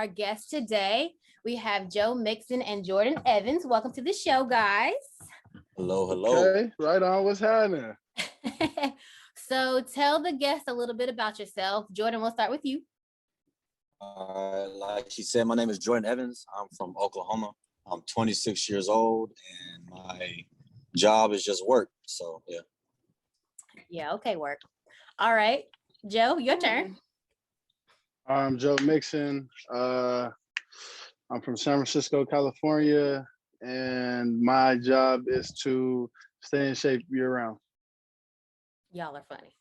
guests today. We have Joe Mixon and Jordan Evans. Welcome to the show, guys. Hello. Okay, right on. What's happening? So tell the guests a little bit about yourself. Jordan, we'll start with you. Like she said, my name is Jordan Evans. I'm from Oklahoma. I'm 26 years old, and my job is just work. So, yeah. Yeah, okay, work. All right. Joe, your turn. I'm Joe Mixon. I'm from San Francisco, California, and my job is to stay in shape year-round. Y'all are funny.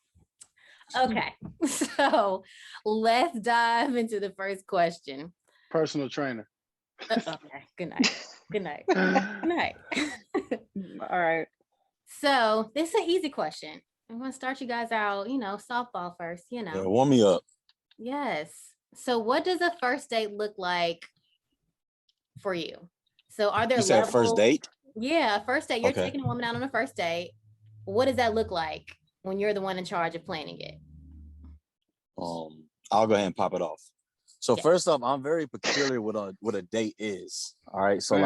Okay, so let's dive into the first question. Personal trainer. Okay, good night. Good night. Good night. All right. So this is an easy question. I'm going to start you guys out, softball first, Yeah, warm me up. Yes. So what does a first date look like for you? So are there You said first date? Yeah, first date. You're Okay. taking a woman out on a first date. What does that look like when you're the one in charge of planning it? I'll go ahead and pop it off. So Yeah. first off, I'm very peculiar with what a date is. All right. So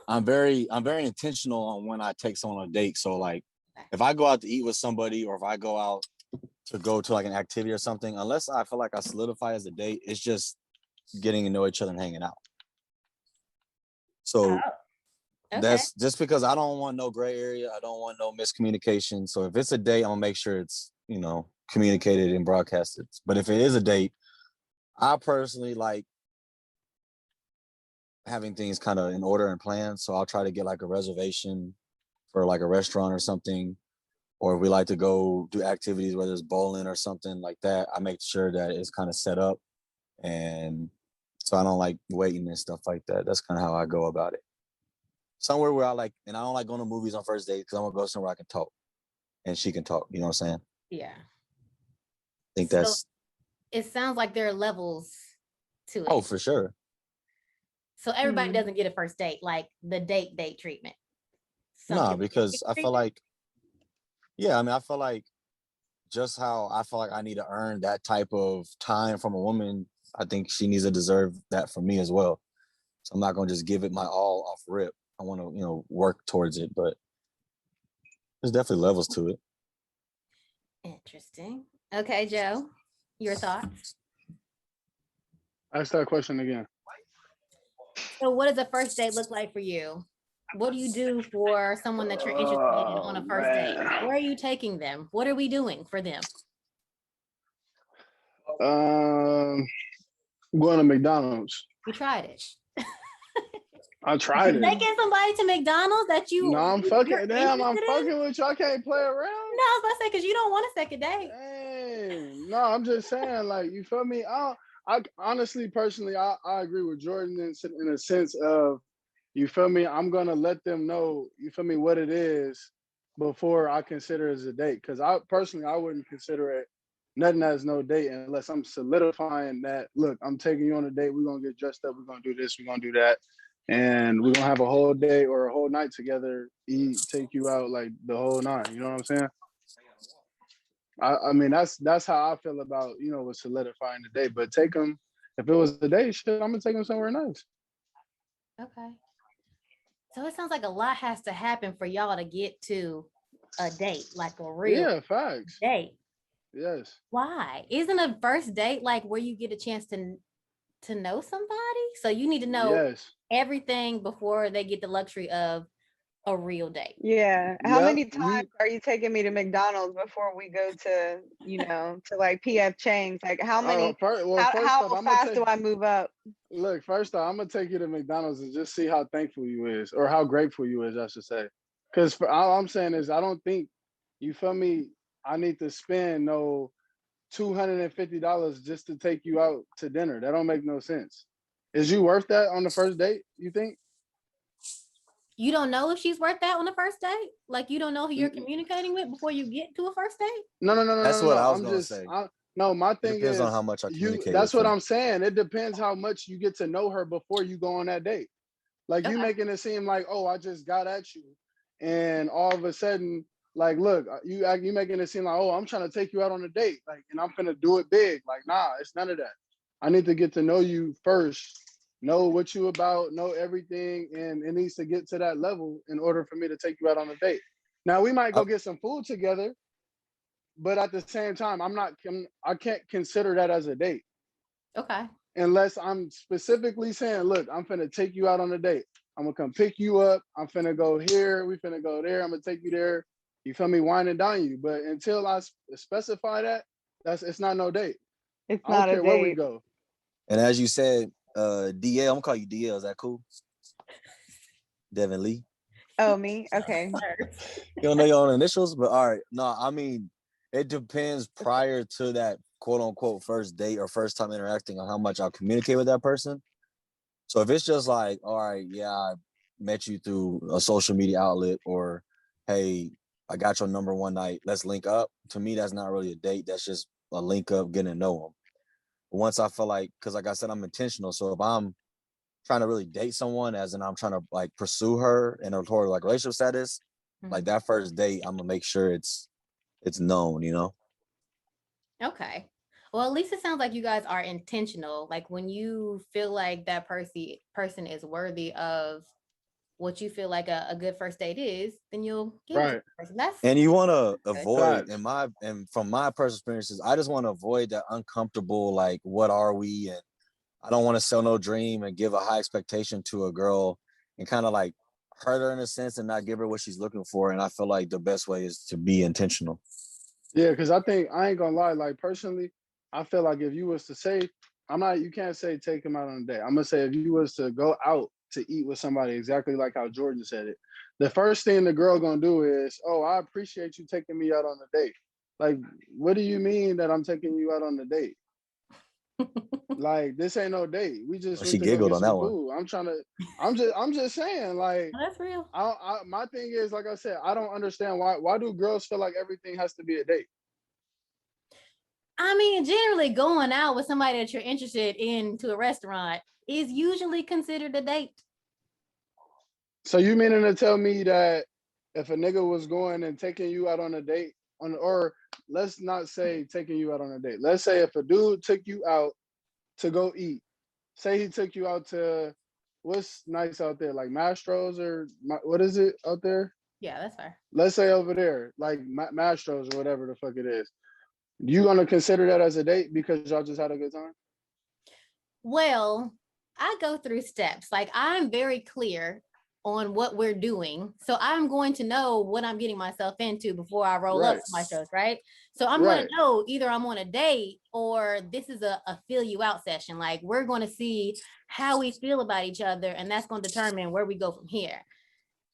I'm very intentional on when I take someone on a date. So like if I go out to eat with somebody or if I go out to go to like an activity or something, unless I feel like I solidify as a date, it's just getting to know each other and hanging out. So Okay. that's just because I don't want no gray area. I don't want no miscommunication. So if it's a date, I'm gonna make sure it's, communicated and broadcasted. But if it is a date, I personally like having things kind of in order and planned. So I'll try to get like a reservation for like a restaurant or something. Or if we like to go do activities, whether it's bowling or something like that, I make sure that it's kind of set up. And so I don't like waiting and stuff like that. That's kind of how I go about it. Somewhere where and I don't like going to movies on first date because I'm going to go somewhere I can talk and she can talk. You know what I'm saying? Yeah. I think that's... It sounds like there are levels to it. Oh, for sure. So everybody doesn't get a first date, like the date treatment. No, because I feel like, I feel like just how I feel like I need to earn that type of time from a woman, I think she needs to deserve that from me as well. So I'm not going to just give it my all off rip. I want to, work towards it, but there's definitely levels to it. Interesting. Okay, Joe, your thoughts? Ask that question again. So what does a first date look like for you? What do you do for someone that you're interested in on a first date? Where are you taking them? What are we doing for them? Going to McDonald's. You tried it. I tried it. Taking somebody to McDonald's that you... No, I'm fucking with you. I can't play around. No, I was about to say, because you don't want a second date. Hey, no, I'm just saying, like, you feel me? I honestly, personally, I agree with Jordan in a sense of, you feel me? I'm going to let them know, you feel me, what it is before I consider it as a date. Because I wouldn't consider it nothing as no date unless I'm solidifying that, look, I'm taking you on a date. We're going to get dressed up. We're going to do this. We're going to do that. And we're going to have a whole day or a whole night together, eat, take you out, like the whole nine. You know what I'm saying? I mean, that's how I feel about, with solidifying the date. But take them, if it was the day, shit, I'm going to take them somewhere nice. Okay. So it sounds like a lot has to happen for y'all to get to a date, like a real facts. Date. Yes. Why? Isn't a first date like where you get a chance to know somebody? So you need to know everything before they get the luxury of a real date. Yeah. How many times are you taking me to McDonald's before we go to, to like PF Chang's? Like how many, how fast do I move up? Look, first off, I'm going to take you to McDonald's and just see how thankful you is, or how grateful you is, I should say. Because all I'm saying is, I don't think, you feel me, I need to spend no $250 just to take you out to dinner. That don't make no sense. Is you worth that on the first date, you think? You don't know if she's worth that on the first date? Like you don't know who you're communicating with before you get to a first date? No. That's what I was going to say. No, my thing is, depends on how much I communicate. That's what I'm saying. It depends how much you get to know her before you go on that date. Like you making it seem like, oh, I just got at you, and all of a sudden, like, look, you making it seem like, oh, I'm trying to take you out on a date, like, and I'm gonna do it big. Like, nah, it's none of that. I need to get to know you first, know what you about, know everything, and it needs to get to that level in order for me to take you out on a date. Now we might go get some food together, but at the same time, I can't consider that as a date. Okay. Unless I'm specifically saying, look, I'm finna take you out on a date. I'm gonna come pick you up. I'm finna go here. We finna go there. I'm gonna take you there. You feel me? Wine and dine you. But until I specify that, it's not no date. It's I don't not a care where we date. go. And as you said, DL, I'm gonna call you DL. Is that cool? Devin Lee. Oh, me? Okay. You don't know your own initials, but all right. No, I mean, it depends prior to that quote unquote first date or first time interacting on how much I'll communicate with that person. So if it's just like, all right, yeah, I met you through a social media outlet, or hey, I got your number one night, let's link up. To me, that's not really a date. That's just a link up, getting to know them. Once I feel like, because like I said, I'm intentional. So if I'm trying to really date someone, as in I'm trying to like pursue her in a toward like relationship status, like that first date, I'm gonna make sure it's known, you know? Okay. Well, at least it sounds like you guys are intentional. Like when you feel like that person is worthy of what you feel like a good first date is, then you'll give it to the person. And you want to avoid, and from my personal experiences, I just want to avoid that uncomfortable, like, what are we? And I don't want to sell no dream and give a high expectation to a girl and kind of like hurt her in a sense and not give her what she's looking for. And I feel like the best way is to be intentional. Yeah, because I ain't gonna lie, like personally, I feel like if you was to say, you can't say take him out on a date. I'm gonna say if you was to go out to eat with somebody, exactly like how Jordan said it, the first thing the girl gonna do is, oh, I appreciate you taking me out on a date. Like, what do you mean that I'm taking you out on a date? Like, this ain't no date. We just she giggled on that food. one. I'm just saying, like, oh, that's real. My thing is, like I said, I don't understand why do girls feel like everything has to be a date? I mean, generally going out with somebody that you're interested in to a restaurant is usually considered a date. So you meaning to tell me that if a nigga was going and taking you out on a date, or let's not say taking you out on a date. Let's say if a dude took you out to go eat, say he took you out to, what's nice out there, like Mastro's, or what is it out there? Yeah, that's fair. Let's say over there, like Mastro's or whatever the fuck it is. You gonna consider that as a date because y'all just had a good time? Well, I go through steps. Like, I'm very clear on what we're doing. So I'm going to know what I'm getting myself into before I roll up to my shows, right? So I'm going to know either I'm on a date or this is a feel you out session. Like, we're going to see how we feel about each other, and that's going to determine where we go from here.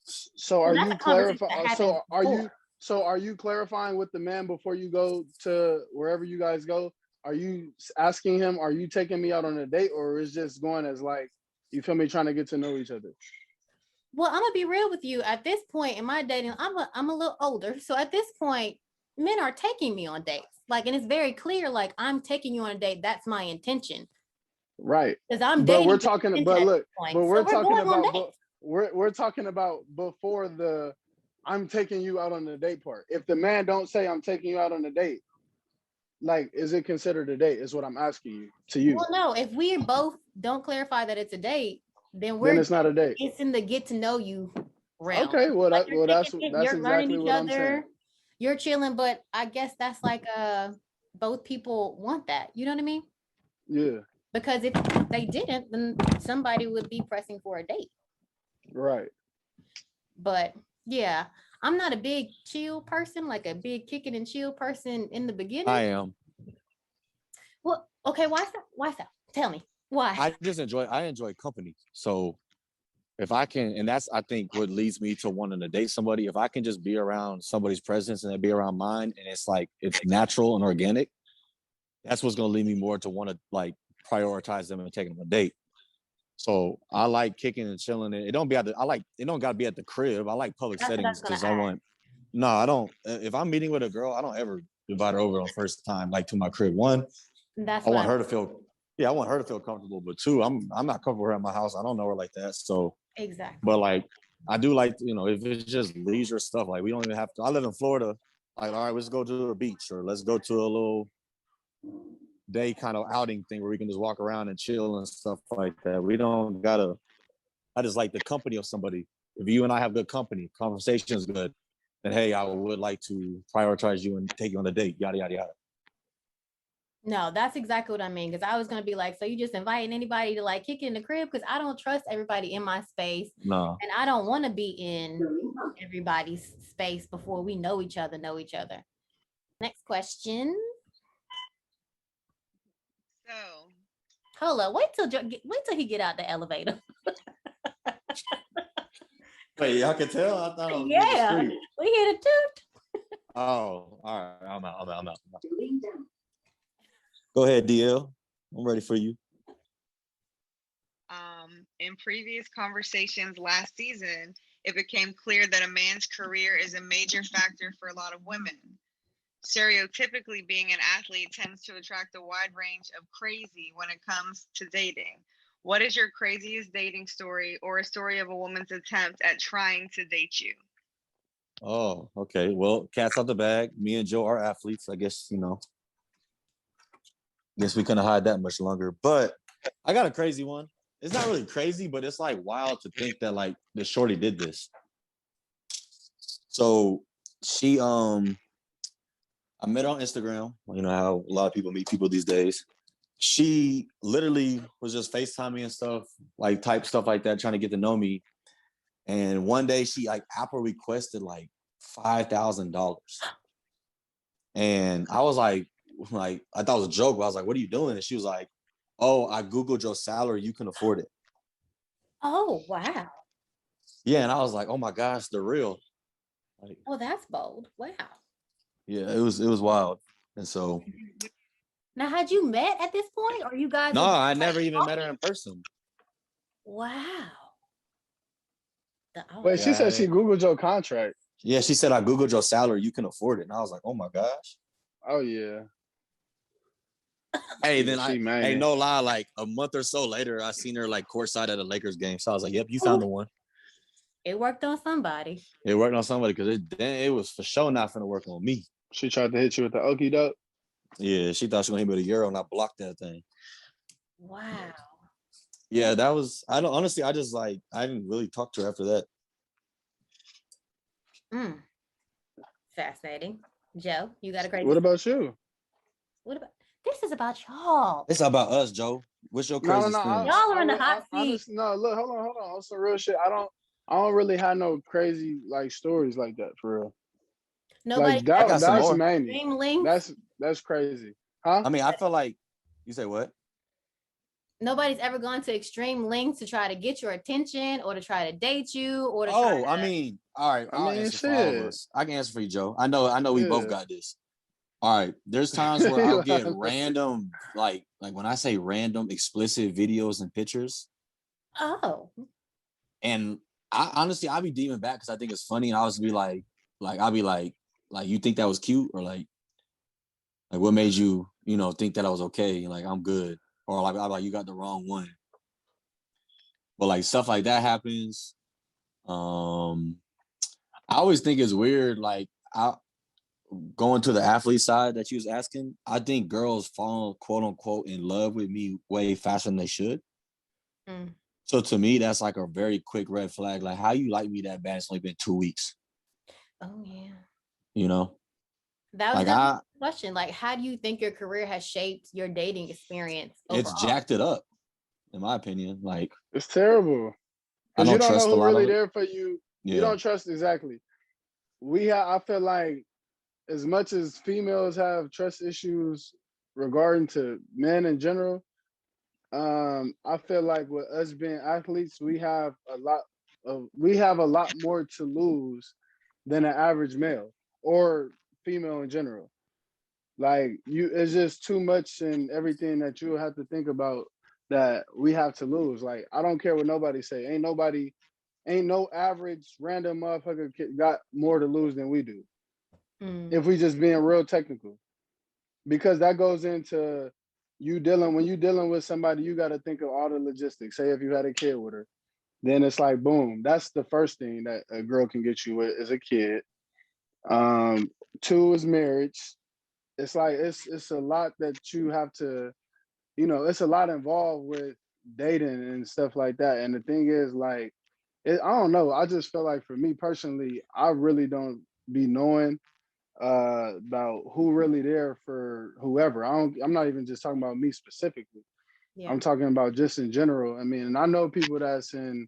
So are you clarifying? So are you clarifying with the man before you go to wherever you guys go? Are you asking him, are you taking me out on a date, or is just going as like, you feel me, trying to get to know each other? Well, I'm gonna be real with you. At this point in my dating, I'm a little older. So at this point, men are taking me on dates. Like, and it's very clear, like, I'm taking you on a date. That's my intention. Right. Because I'm dating. But we're talking, but look, we're talking about before the I'm taking you out on the date part. If the man don't say I'm taking you out on a date, like, is it considered a date? Is what I'm asking you. Well, no, if we both don't clarify that it's a date, then it's not a date. It's in the get to know you realm. Okay, well, like that's exactly what I'm saying. You're chilling, but I guess that's like both people want that. You know what I mean? Yeah. Because if they didn't, then somebody would be pressing for a date. Right. But yeah, I'm not a big chill person, like a big kick it and chill person in the beginning. I am. Well, okay, why so? Tell me why. I enjoy company. So if I can, and that's, I think, what leads me to wanting to date somebody. If I can just be around somebody's presence and be around mine, and it's like, it's natural and organic, that's what's going to lead me more to want to like prioritize them and take them on a date. So I like kicking and chilling. It don't got to be at the crib. I like public settings because I don't, if I'm meeting with a girl, I don't ever invite her over on first time, like to my crib. One, I want her to feel comfortable, but two, I'm not comfortable with her at my house. I don't know her like that. So exactly. But like, I do like, if it's just leisure stuff, like we don't even have to, I live in Florida. Like, all right, let's go to a beach, or let's go to a little day kind of outing thing where we can just walk around and chill and stuff like that. We don't gotta. I just like the company of somebody. If you and I have good company, conversation is good, then hey, I would like to prioritize you and take you on a date. Yada yada yada. No, that's exactly what I mean. Because I was gonna be like, so you just inviting anybody to like kick it in the crib? Because I don't trust everybody in my space. No. And I don't want to be in everybody's space before we know each other. Next question. So hold up, wait till he get out the elevator. Wait, y'all can tell? I thought I was yeah, we hear the toot. Oh, all right. I'm out. Go ahead, DL. I'm ready for you. In previous conversations last season, it became clear that a man's career is a major factor for a lot of women. Stereotypically, being an athlete tends to attract a wide range of crazy when it comes to dating. What is your craziest dating story or a story of a woman's attempt at trying to date you? Oh, okay. Well, cat's out the bag. Me and Joe are athletes. I guess, guess we couldn't hide that much longer. But I got a crazy one. It's not really crazy, but it's like wild to think that like the shorty did this. So she I met her on Instagram. You know how a lot of people meet people these days. She literally was just FaceTiming and stuff, like type stuff like that, trying to get to know me. And one day she like Apple requested like $5,000. And I was like, I thought it was a joke, but I was like, what are you doing? And she was like, oh, I Googled your salary. You can afford it. Oh, wow. Yeah. And I was like, oh my gosh, they're real. Like, oh, that's bold. Wow. Yeah, it was wild. And so. Now, had you met at this point or you guys? No, I never even met her in person. Wow. Wait, she said she Googled your contract. Yeah, she said, I Googled your salary. You can afford it. And I was like, oh my gosh. Oh, yeah. Hey, then ain't no lie, like a month or so later, I seen her like courtside at a Lakers game. So I was like, yep, you found the one. It worked on somebody. It worked on somebody because it was for sure not finna work on me. She tried to hit you with the okie doke. Yeah, she thought she was gonna hit me with a euro and I blocked that thing. Wow. Yeah, that was, I didn't really talk to her after that. Fascinating. Joe, you got a crazy. What about you? This is about y'all. It's about us, Joe. What's your crazy experience? Y'all are in the hot seat. Look, hold on. On some real shit. I don't really have no crazy like stories like that for real. Nobody. Like that's mainly. That's crazy. Huh? I mean, I feel like you say what? Nobody's ever gone to extreme lengths to try to get your attention or to try to date you or to I mean, all right. I'll answer for all of us. I can answer for you, Joe. I know we both got this. All right. There's times where I'll get random, like when I say random explicit videos and pictures. Oh. And I honestly, I'll be deeming back because I think it's funny. And I'll just be like, I'll be like, you think that was cute? Or like what made you, think that I was okay? Like, I'm good. Or like, I'm like, you got the wrong one. But like stuff like that happens. I always think it's weird. Like going to the athlete side that you was asking, I think girls fall quote unquote in love with me way faster than they should. So to me, that's like a very quick red flag. Like, how you like me that bad? It's only been 2 weeks. Oh yeah. That was the question. Like, how do you think your career has shaped your dating experience overall? It's jacked it up, in my opinion. Like, it's terrible. Because you don't know who's really there for you. Yeah. You don't trust exactly. I feel like as much as females have trust issues regarding to men in general, I feel like with us being athletes, we have a lot more to lose than an average male or female in general. Like it's just too much in everything that you have to think about that we have to lose. Like, I don't care what nobody say. Ain't no average random motherfucker got more to lose than we do. If we just being real technical. Because that goes into when you dealing with somebody, you got to think of all the logistics. Say if you had a kid with her, then it's like, boom, that's the first thing that a girl can get you with is a kid. 2 is marriage. it's like it's a lot that you have to, you know, it's a lot involved with dating and stuff like that. And the thing is, like, I don't know. I just feel like for me personally, I really don't be knowing about who really there for whoever. I'm not even just talking about me specifically. Yeah. I'm talking about just in general. I mean, and I know people that's in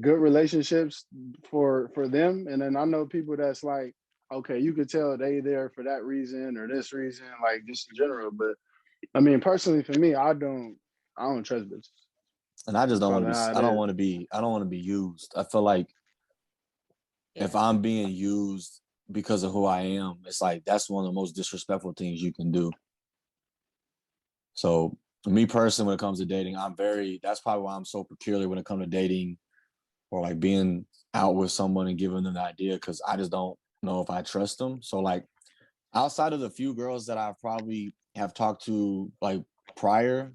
good relationships for them, and then I know people that's like, okay, you could tell they there for that reason or this reason, like just in general. But I mean, personally for me, I don't trust bitches. And I just That's don't want probably to be. how it I don't is. want to be. I don't want to be used. I feel like if Yeah. I'm being used because of who I am, it's like that's one of the most disrespectful things you can do. So me personally, when it comes to dating, that's probably why I'm so peculiar when it comes to dating or like being out with someone and giving them the idea, because I just don't know if I trust them. So like outside of the few girls that I probably have talked to like prior,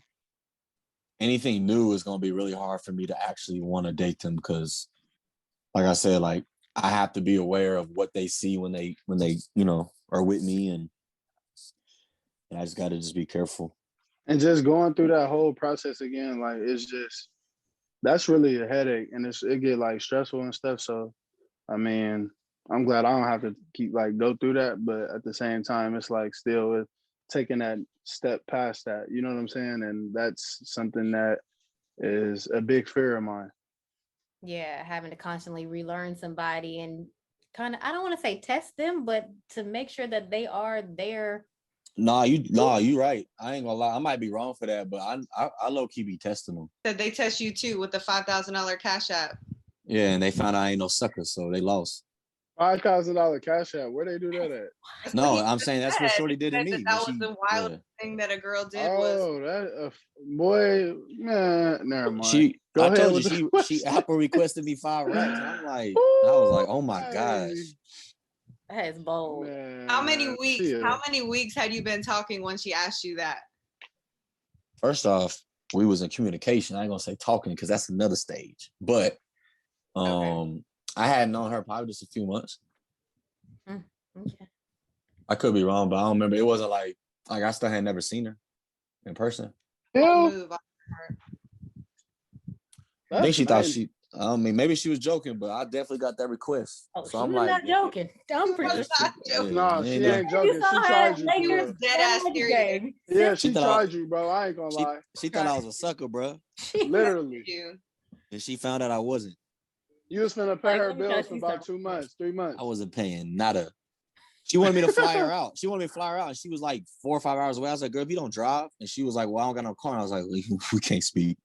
anything new is going to be really hard for me to actually want to date them, because like I said, like I have to be aware of what they see when they are with me, and I just got to just be careful. And just going through that whole process again, like it's just that's really a headache, and it get like stressful and stuff. So I mean, I'm glad I don't have to keep like go through that, but at the same time, it's like still taking that step past that. You know what I'm saying? And that's something that is a big fear of mine. Yeah, having to constantly relearn somebody and kind of, I don't want to say test them, but to make sure that they are there. Nah, you right. I ain't gonna lie. I might be wrong for that, but I low key be testing them. Said they test you too with the $5,000 cash app. Yeah, and they found out I ain't no sucker, so they lost. $5,000 cash out. Where they do that at? That's No, what he I'm just saying that's what said. Shorty He did to said me. that was the wildest thing that a girl did was Oh, that boy, man. Never mind. She, Go I ahead told with you, the she question. Apple requested me 5 racks, and I was like, oh my gosh. Hey, That is bold. man, how many weeks had you been talking when she asked you that? First off, we was in communication. I ain't gonna say talking because that's another stage. But Okay. I had known her probably just a few months. Okay. I could be wrong, but I don't remember. It wasn't like I still had never seen her in person. Yeah, Move on her. I think she thought nice. I mean, maybe she was joking, but I definitely got that request. Oh, So she I'm was like, not joking. I'm pretty was sure. not joking. No, she ain't joking. You saw She her tried at you for He real. was Lakers dead ass serious. game. Yeah, she she thought tried you, bro. I ain't gonna lie. she thought I was a sucker, bro, Literally. You. and she found out I wasn't. You was finna pay Like, her let me tell bills for you about something. 2 months, 3 months. I wasn't paying nada. She wanted me to fly her out. And she was like 4 or 5 hours away. I was like, girl, if you don't drive. And she was like, well, I don't got no car. And I was like, we can't speak.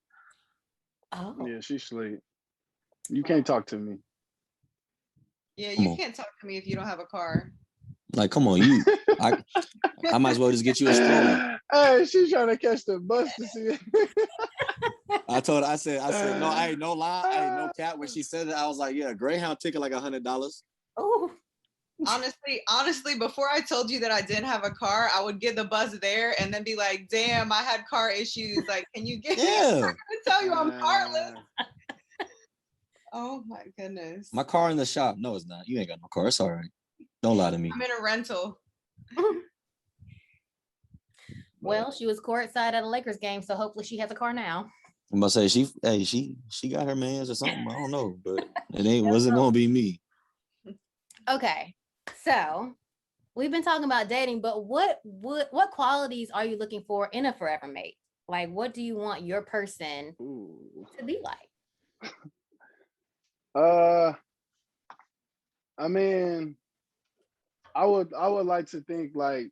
Oh. Yeah, she sleep. You can't talk to me. Yeah, Come you on. can't talk to me if you don't have a car. Like, come on, I might as well just get you a stroller. Hey, she's trying to catch the bus to see it. I said, no, I ain't no lie. I ain't no cap. When she said that, I was like, yeah, Greyhound ticket like $100. Oh. Honestly, before I told you that I didn't have a car, I would get the bus there and then be like, damn, I had car issues. Like, can you get me a car? I tell you I'm carless. Oh my goodness. My car in the shop. No, it's not. You ain't got no car. It's all right. Don't lie to me. I'm in a rental. Well, she was courtside at a Lakers game, so hopefully she has a car now. I'm gonna say she got her mans or something. I don't know, but wasn't gonna be me. Okay, so we've been talking about dating, but what qualities are you looking for in a forever mate? Like, what do you want your person to be like? I mean, I would like to think like,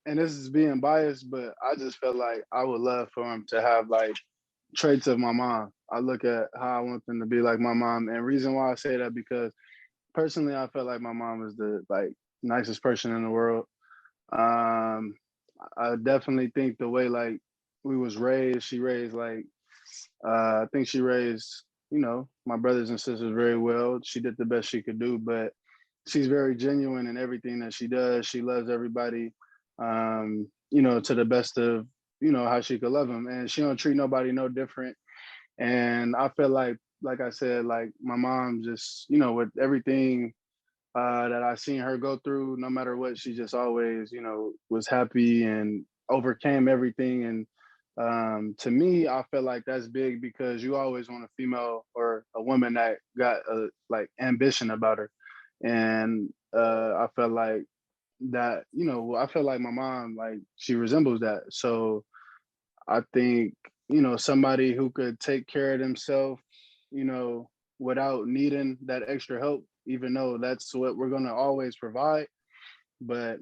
and this is being biased, but I just felt like I would love for him to have like traits of my mom. I look at how I want them to be like my mom, and reason why I say that because personally, I felt like my mom was the like nicest person in the world. I definitely think the way like we was raised, she raised like I think she raised, you know, my brothers and sisters very well. She did the best she could do, but she's very genuine in everything that she does. She loves everybody, you know, to the best of, you know, how she could love them. And she don't treat nobody no different. And I feel like I said, like my mom just, you know, with everything that I seen her go through. No matter what, she just always, was happy and overcame everything. And to me, I feel like that's big because you always want a female or a woman that got like ambition about her. And I felt like that, I feel like my mom, like she resembles that. So I think, somebody who could take care of themselves, without needing that extra help, even though that's what we're gonna always provide. But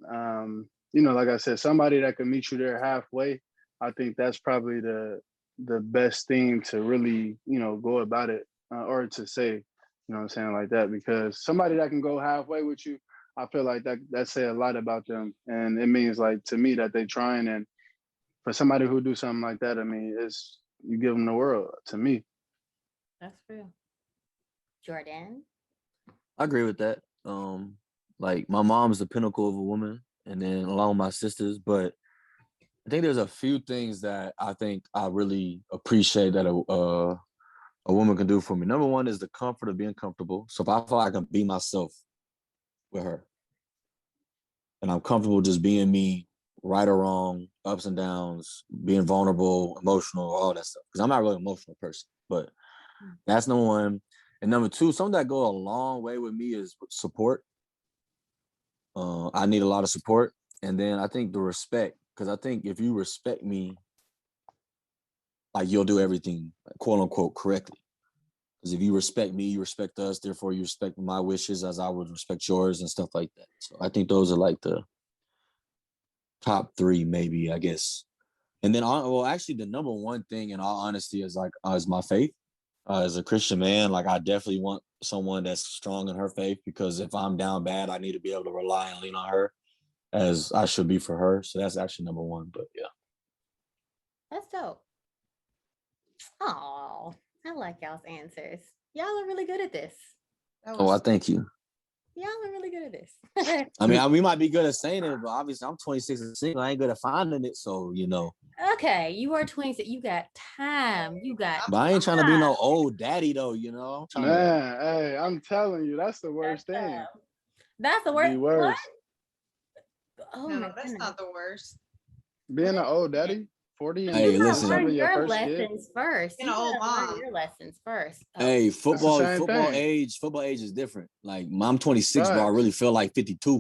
like I said, somebody that can meet you there halfway, I think that's probably the best thing to really, go about it, or to say, what I'm saying, like that, because somebody that can go halfway with you, I feel like that say a lot about them, and it means, like, to me, that they trying. And for somebody who do something like that, I mean, it's, you give them the world, to me. That's real. Jordan? I agree with that. Like my mom's the pinnacle of a woman, and then along with my sisters. But I think there's a few things that I think I really appreciate that a woman can do for me. Number one is the comfort of being comfortable. So if I feel like I can be myself with her, and I'm comfortable just being me, right or wrong, ups and downs, being vulnerable, emotional, all that stuff. Because I'm not really an emotional person, but that's number one. And number two, something that go a long way with me is support. I need a lot of support. And then I think the respect, because I think if you respect me, like, you'll do everything, quote unquote, correctly. Because if you respect me, you respect us. Therefore, you respect my wishes as I would respect yours and stuff like that. So I think those are like the top three, maybe, I guess. And then, well, actually, the number one thing, in all honesty, is like is my faith. As a Christian man, like, I definitely want someone that's strong in her faith, because if I'm down bad, I need to be able to rely and lean on her as I should be for her. So that's actually number one. But yeah. That's dope. Oh, I like y'all's answers. Y'all are really good at this. Oh, I thank you. Y'all are really good at this. I mean, we might be good at saying it, but obviously I'm 26 and single. I ain't good at finding it. So, Okay, you are 26. You got time. You got But I ain't trying to be no old daddy, though, I'm trying Man, hey, I'm telling you, that's the worst thing. That's the worst. The worst. What? Oh, No, my that's goodness. not the worst. Being an old daddy, 40 and Hey, listen. Learn having your your first kid. lessons first. Being an old Learn mom. your lessons first. Oh. Hey, football thing. Football age is different. Like, I'm 26, but I Facts. really feel like 52.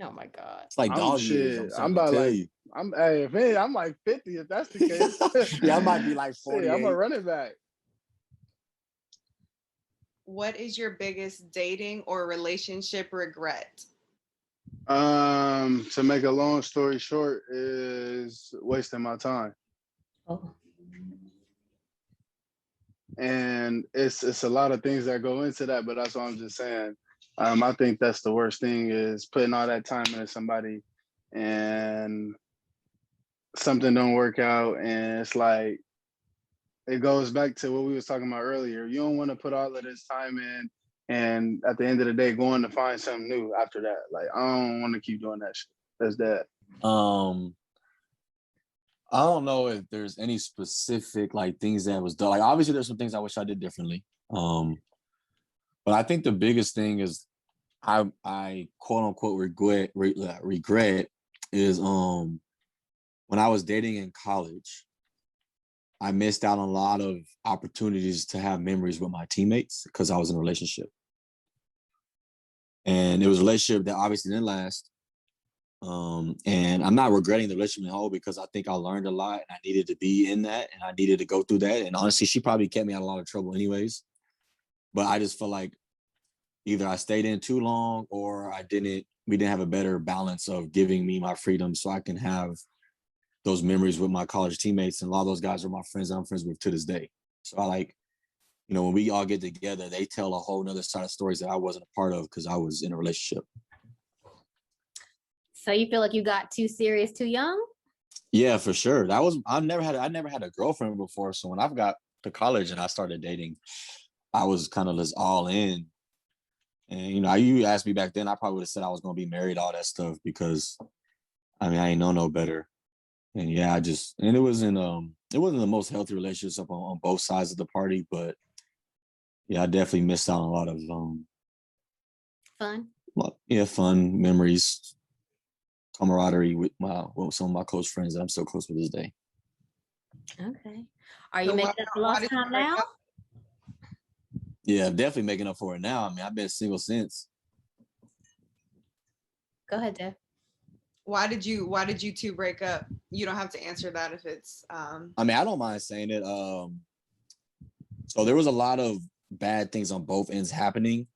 Oh my God. It's like I'm dog years. I'm I'm about about to tell like, you. I'm like 50 if that's the case. Yeah, I might be like 48. I'm a running back. What is your biggest dating or relationship regret? To make a long story short, is wasting my time. Oh. And it's a lot of things that go into that, but that's what I'm just saying. I think that's the worst thing, is putting all that time into somebody and something don't work out, and it's like, it goes back to what we was talking about earlier. You don't want to put all of this time in, and at the end of the day, going to find something new after that. Like, I don't want to keep doing that shit. That's that. I don't know if there's any specific, like, things that was done. Like, obviously there's some things I wish I did differently. But I think the biggest thing is I quote unquote regret is when I was dating in college, I missed out on a lot of opportunities to have memories with my teammates because I was in a relationship. And it was a relationship that obviously didn't last. And I'm not regretting the relationship at all, because I think I learned a lot and I needed to be in that and I needed to go through that. And honestly, she probably kept me out of a lot of trouble anyways. But I just felt like either I stayed in too long or we didn't have a better balance of giving me my freedom so I can have those memories with my college teammates. And a lot of those guys are my friends I'm friends with to this day. So I like, when we all get together, they tell a whole nother side of stories that I wasn't a part of because I was in a relationship. So you feel like you got too serious too young? Yeah, for sure. I never had a girlfriend before. So when I got to college and I started dating, I was kind of just all in. And, you asked me back then, I probably would have said I was going to be married, all that stuff, because I ain't know no better. And yeah, it wasn't the most healthy relationship on both sides of the party, but yeah, I definitely missed out on a lot of Fun. Yeah, fun memories, camaraderie with some of my close friends that I'm still close with this day. Okay. Are you So making up for lost did you time break now? up? Yeah, I'm definitely making up for it now. I mean, I've been single since. Go ahead, Jeff. Why did you two break up? You don't have to answer that if it's I mean, I don't mind saying it. So there was a lot of bad things on both ends happening,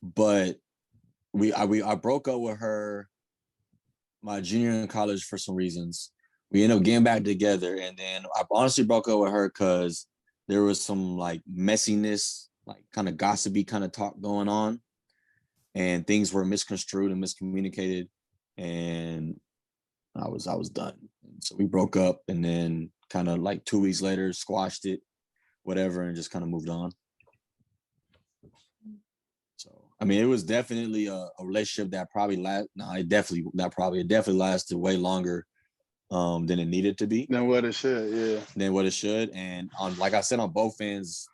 but I broke up with her my junior year in college for some reasons. We ended up getting back together, and then I honestly broke up with her because there was some like messiness, like kind of gossipy kind of talk going on, and things were misconstrued and miscommunicated, and I was done. So we broke up, and then kind of like 2 weeks later squashed it, whatever, and just kind of moved on. So I mean, it was definitely a relationship that probably it definitely lasted way longer than it needed to be. Than what it should, yeah. Than what it should. And like I said, on both ends,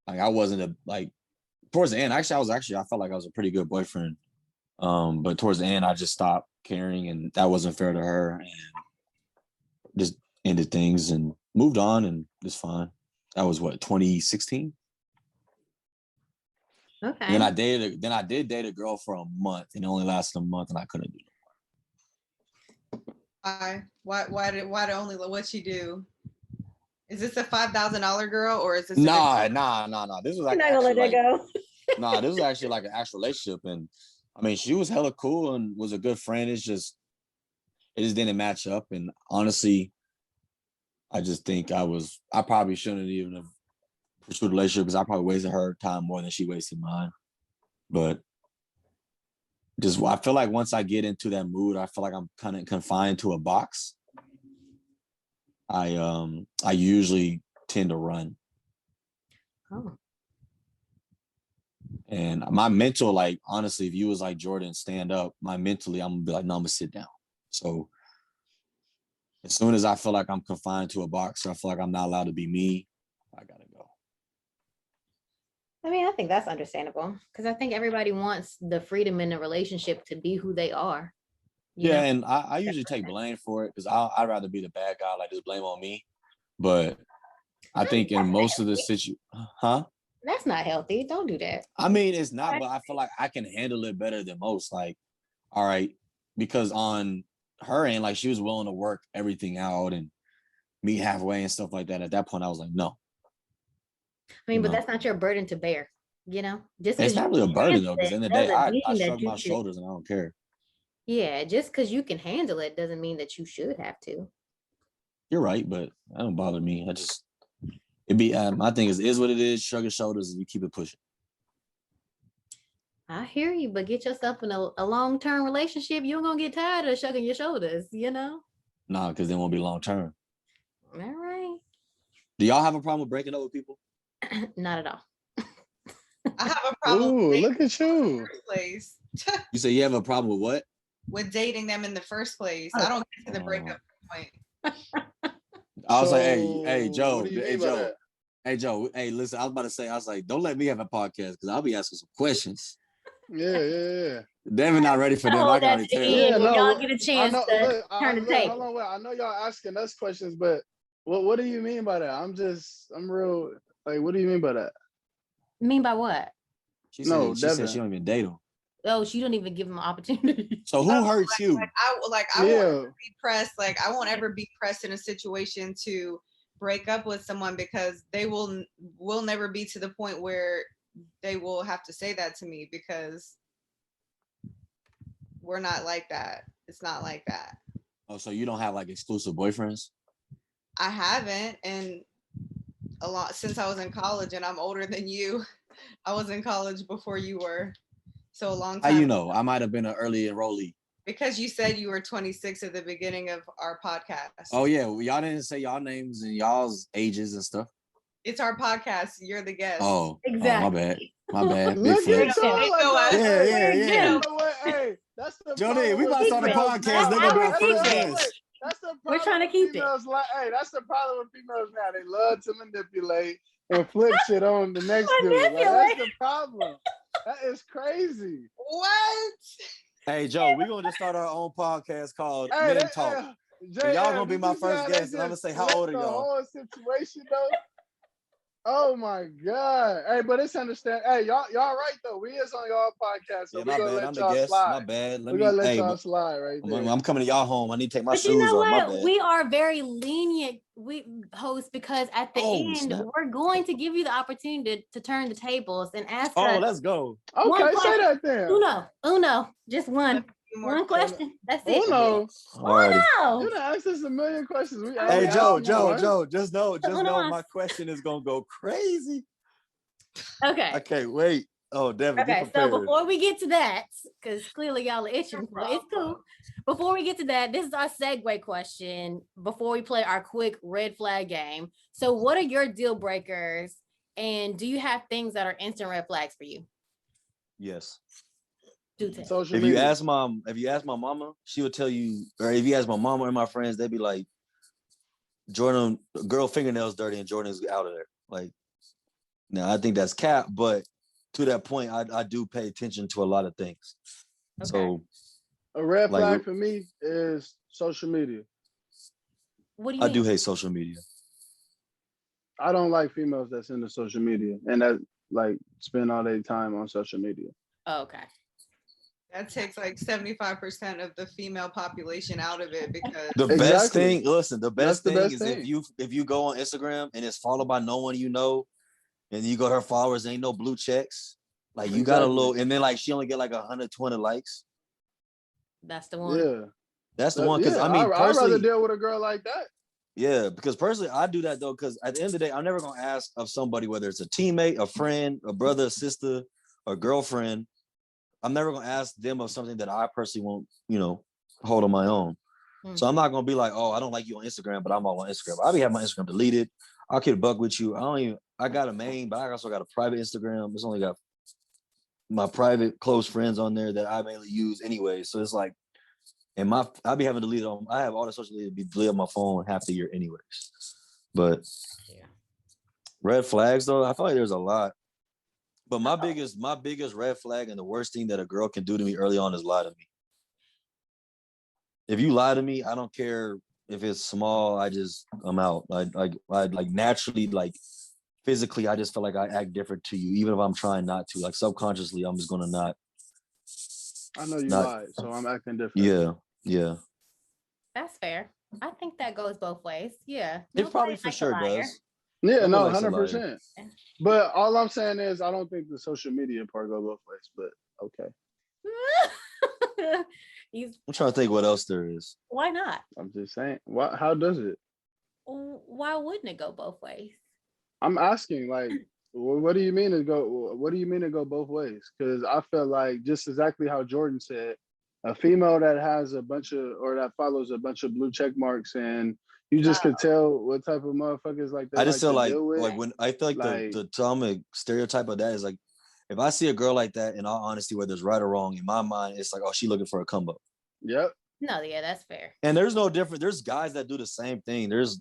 like I wasn't towards the end, I felt like I was a pretty good boyfriend. But towards the end, I just stopped caring, and that wasn't fair to her, and just ended things and moved on, and it's fine. That was what, 2016? Okay. And then I did date a girl for a month, and it only lasted a month, and I couldn't do it. Why did only what she do? Is this a $5,000 girl or is this Nah. This was like You're not gonna let that go. Nah, this was actually like an actual relationship, and I mean, she was hella cool and was a good friend. It just didn't match up, and honestly, I just think I probably shouldn't even have pursued a relationship because I probably wasted her time more than she wasted mine. But I feel like once I get into that mood, I feel like I'm kind of confined to a box. I usually tend to run. Oh. And my mental, like, honestly, if you was like, Jordan, stand up, mentally, I'm gonna be like, no, I'm gonna sit down. So as soon as I feel like I'm confined to a box, or I feel like I'm not allowed to be me, I gotta go. I mean, I think that's understandable because I think everybody wants the freedom in a relationship to be who they are. Yeah, and I usually take blame for it because I'd rather be the bad guy, like just blame on me. But I think in most of the situations, That's not healthy. Don't do that. I mean, it's not, but I feel like I can handle it better than most. Like, all right, because on her end, like she was willing to work everything out and meet halfway and stuff like that. At that point, I was like, no. I mean, but that's not your burden to bear, Just it's not really a burden though, because in the day, I shrug my should. shoulders and I don't care. Yeah, just because you can handle it doesn't mean that you should have to. You're right, but that don't bother me. My thing is what it is. Shrug your shoulders and you keep it pushing. I hear you, but get yourself in a long-term relationship. You're gonna get tired of shrugging your shoulders, Nah, because they won't be long-term. All right. Do y'all have a problem with breaking up with people? Not at all. I have a problem. Ooh, look at you. Place. You say you have a problem with what? With dating them in the first place. I don't get to the breakup point. I was like, hey, Joe. Hey, Joe. Hey, listen, I was about to say, don't let me have a podcast because I'll be asking some questions. Yeah. Devin not ready for them. I can already tell. Yeah, y'all get a chance to turn the table. Hold on, wait. I know y'all asking us questions, but what do you mean by that? I'm real. Like, what do you mean by that? Mean by what? She said she don't even date him. Oh, she don't even give him an opportunity. So who hurts you? I won't ever be pressed. Like I won't ever be pressed in a situation to break up with someone because they will never be to the point where they will have to say that to me because we're not like that. It's not like that. Oh, so you don't have like exclusive boyfriends? I haven't, and a lot since I was in college, and I'm older than you. I was in college before you were. So a long time. How you know? I might have been an early enrollee. Because you said you were 26 at the beginning of our podcast. Oh yeah, well, y'all didn't say y'all names and y'all's ages and stuff. It's our podcast. You're the guest. Oh, exactly. My bad. Look at Yeah. Hey, that's the Jody, we about to start a podcast. They're gonna be our first guest. That's the problem. We're trying to keep it. Hey, that's the problem with females now. They love to manipulate and flip shit on the next dude. Like, that's the problem. That is crazy. What? Hey Joe, we're gonna just start our own podcast called Hey, Men Talk. And y'all gonna be my first guest, and I'm gonna say, how old are the y'all? whole situation though. Oh my God. Hey, but it's understand. Hey, y'all right though. We is on y'all podcast, so Yeah, we're my gonna bad. let I'm the y'all guest. slide. My bad. We're gonna let y'all slide right there. I'm coming to y'all home. I need to take my But you shoes know off. My what? bad. We are very lenient hosts because at the end, snap. we're going to give you the opportunity to turn the tables and ask us. Let's go. Okay, say that then. Uno, just one question. That's it. Uno. Alrighty. You done asked us a million questions. Hey, Joe, just know my question is gonna go crazy. Okay. I can't wait. Oh, Devin, okay. So before we get to that, because clearly y'all are itching for it, it's cool. Before we get to that, this is our segue question before we play our quick red flag game. So what are your deal breakers? And do you have things that are instant red flags for you? Yes. Social if media. you ask my mama, she would tell you, or if you ask my mama and my friends, they'd be like, Jordan, girl fingernails dirty and Jordan's out of there. Like, now I think that's cap, but to that point, I do pay attention to a lot of things. Okay. So a red flag for me is social media. What do you mean? I do hate social media. I don't like females that's into social media and that like spend all their time on social media. Oh, okay. That takes like 75% of the female population out of it because the best thing is if you go on Instagram and it's followed by no one you know, and you go to her followers, ain't no blue checks. Like you got a little, and then like she only get like 120 likes. That's the one. Yeah. That's the one. Because I mean, I'd rather deal with a girl like that. Yeah, because personally, I do that though. Because at the end of the day, I'm never gonna ask of somebody, whether it's a teammate, a friend, a brother, a sister, or girlfriend. I'm never gonna ask them of something that I personally won't, hold on my own. Mm-hmm. So I'm not gonna be like, oh, I don't like you on Instagram, but I'm all on Instagram. I'll be having my Instagram deleted. I'll keep a buck with you. I got a main, but I also got a private Instagram. It's only got my private close friends on there that I mainly use anyway. So it's like, and I'll be having to delete I have all the social media be deleted on my phone half the year anyways. But yeah. Red flags though, I feel like there's a lot. But my biggest red flag and the worst thing that a girl can do to me early on is lie to me. If you lie to me, I don't care if it's small. I'm out. I naturally, physically, I just feel like I act different to you, even if I'm trying not to. Like subconsciously, I'm just gonna not. I know you lied, so I'm acting different. Yeah. That's fair. I think that goes both ways. Yeah. It probably for sure does. Yeah, no, 100%. But all I'm saying is I don't think the social media part goes both ways, but okay. I'm trying to think what else there is. Why not? I'm just saying. How does it? Why wouldn't it go both ways? I'm asking, like, what do you mean it go both ways? Because I feel like just exactly how Jordan said, a female that has that follows a bunch of blue check marks and you just could tell what type of motherfuckers like that. I just feel like when I feel like the common stereotype of that is like, if I see a girl like that, in all honesty, whether it's right or wrong, in my mind, it's like, oh, she looking for a combo. Yep. No, yeah, that's fair. And there's no different. There's guys that do the same thing. There's,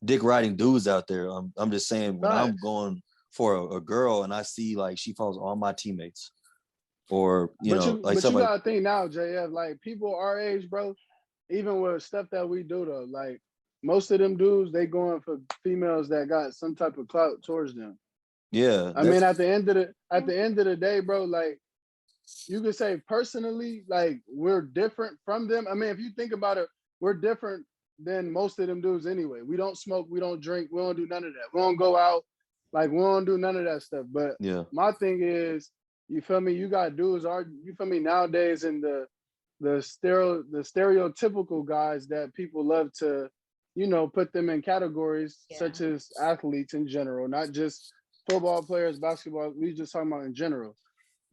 dick riding dudes out there. I'm just saying when I'm going for a girl and I see like she follows all my teammates, or you gotta think now, JF, like people our age, bro, even with stuff that we do though, like most of them dudes, they going for females that got some type of clout towards them. Yeah. I mean, at the end of the day, bro, like you could say personally, like we're different from them. I mean, if you think about it, we're different than most of them dudes anyway. We don't smoke, we don't drink, we don't do none of that. We don't go out, like we don't do none of that stuff. But my thing is, you feel me? You got dudes you feel me nowadays in the stereotypical guys that people love to, put them in categories such as athletes in general, not just football players, basketball. We just talking about in general.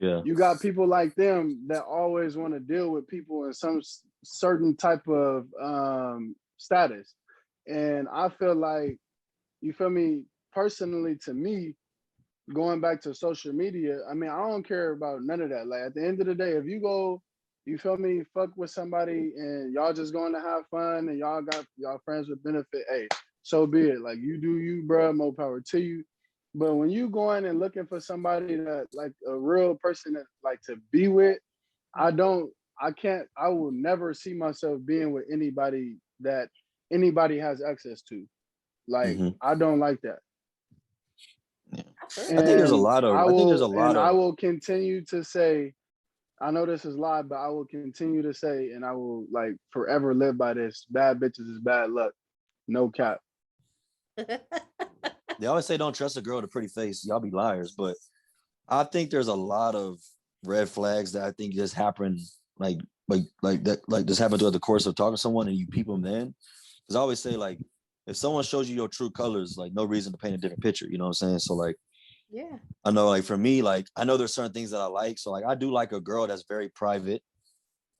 Yeah. You got people like them that always want to deal with people in some certain type of status. And I feel like, you feel me, personally to me, going back to social media, I mean, I don't care about none of that. Like at the end of the day, if you go, you feel me, fuck with somebody and y'all just going to have fun and y'all got y'all friends with benefit, hey, so be it. Like you do you, bro, more power to you. But when you going and looking for somebody that like a real person that like to be with, I will never see myself being with anybody that anybody has access to. Like, I don't like that. Yeah. And I think there's a lot of. I will continue to say, I know this is live, but I will continue to say, and I will like forever live by this: bad bitches is bad luck. No cap. They always say don't trust a girl with a pretty face. Y'all be liars, but I think there's a lot of red flags that I think just happen, like just happen throughout the course of talking to someone and you peep them then. Because I always say, like, if someone shows you your true colors, like, no reason to paint a different picture. You know what I'm saying? So, like, yeah, I know, like, for me, like, I know there's certain things that I like. So, like, I do like a girl that's very private,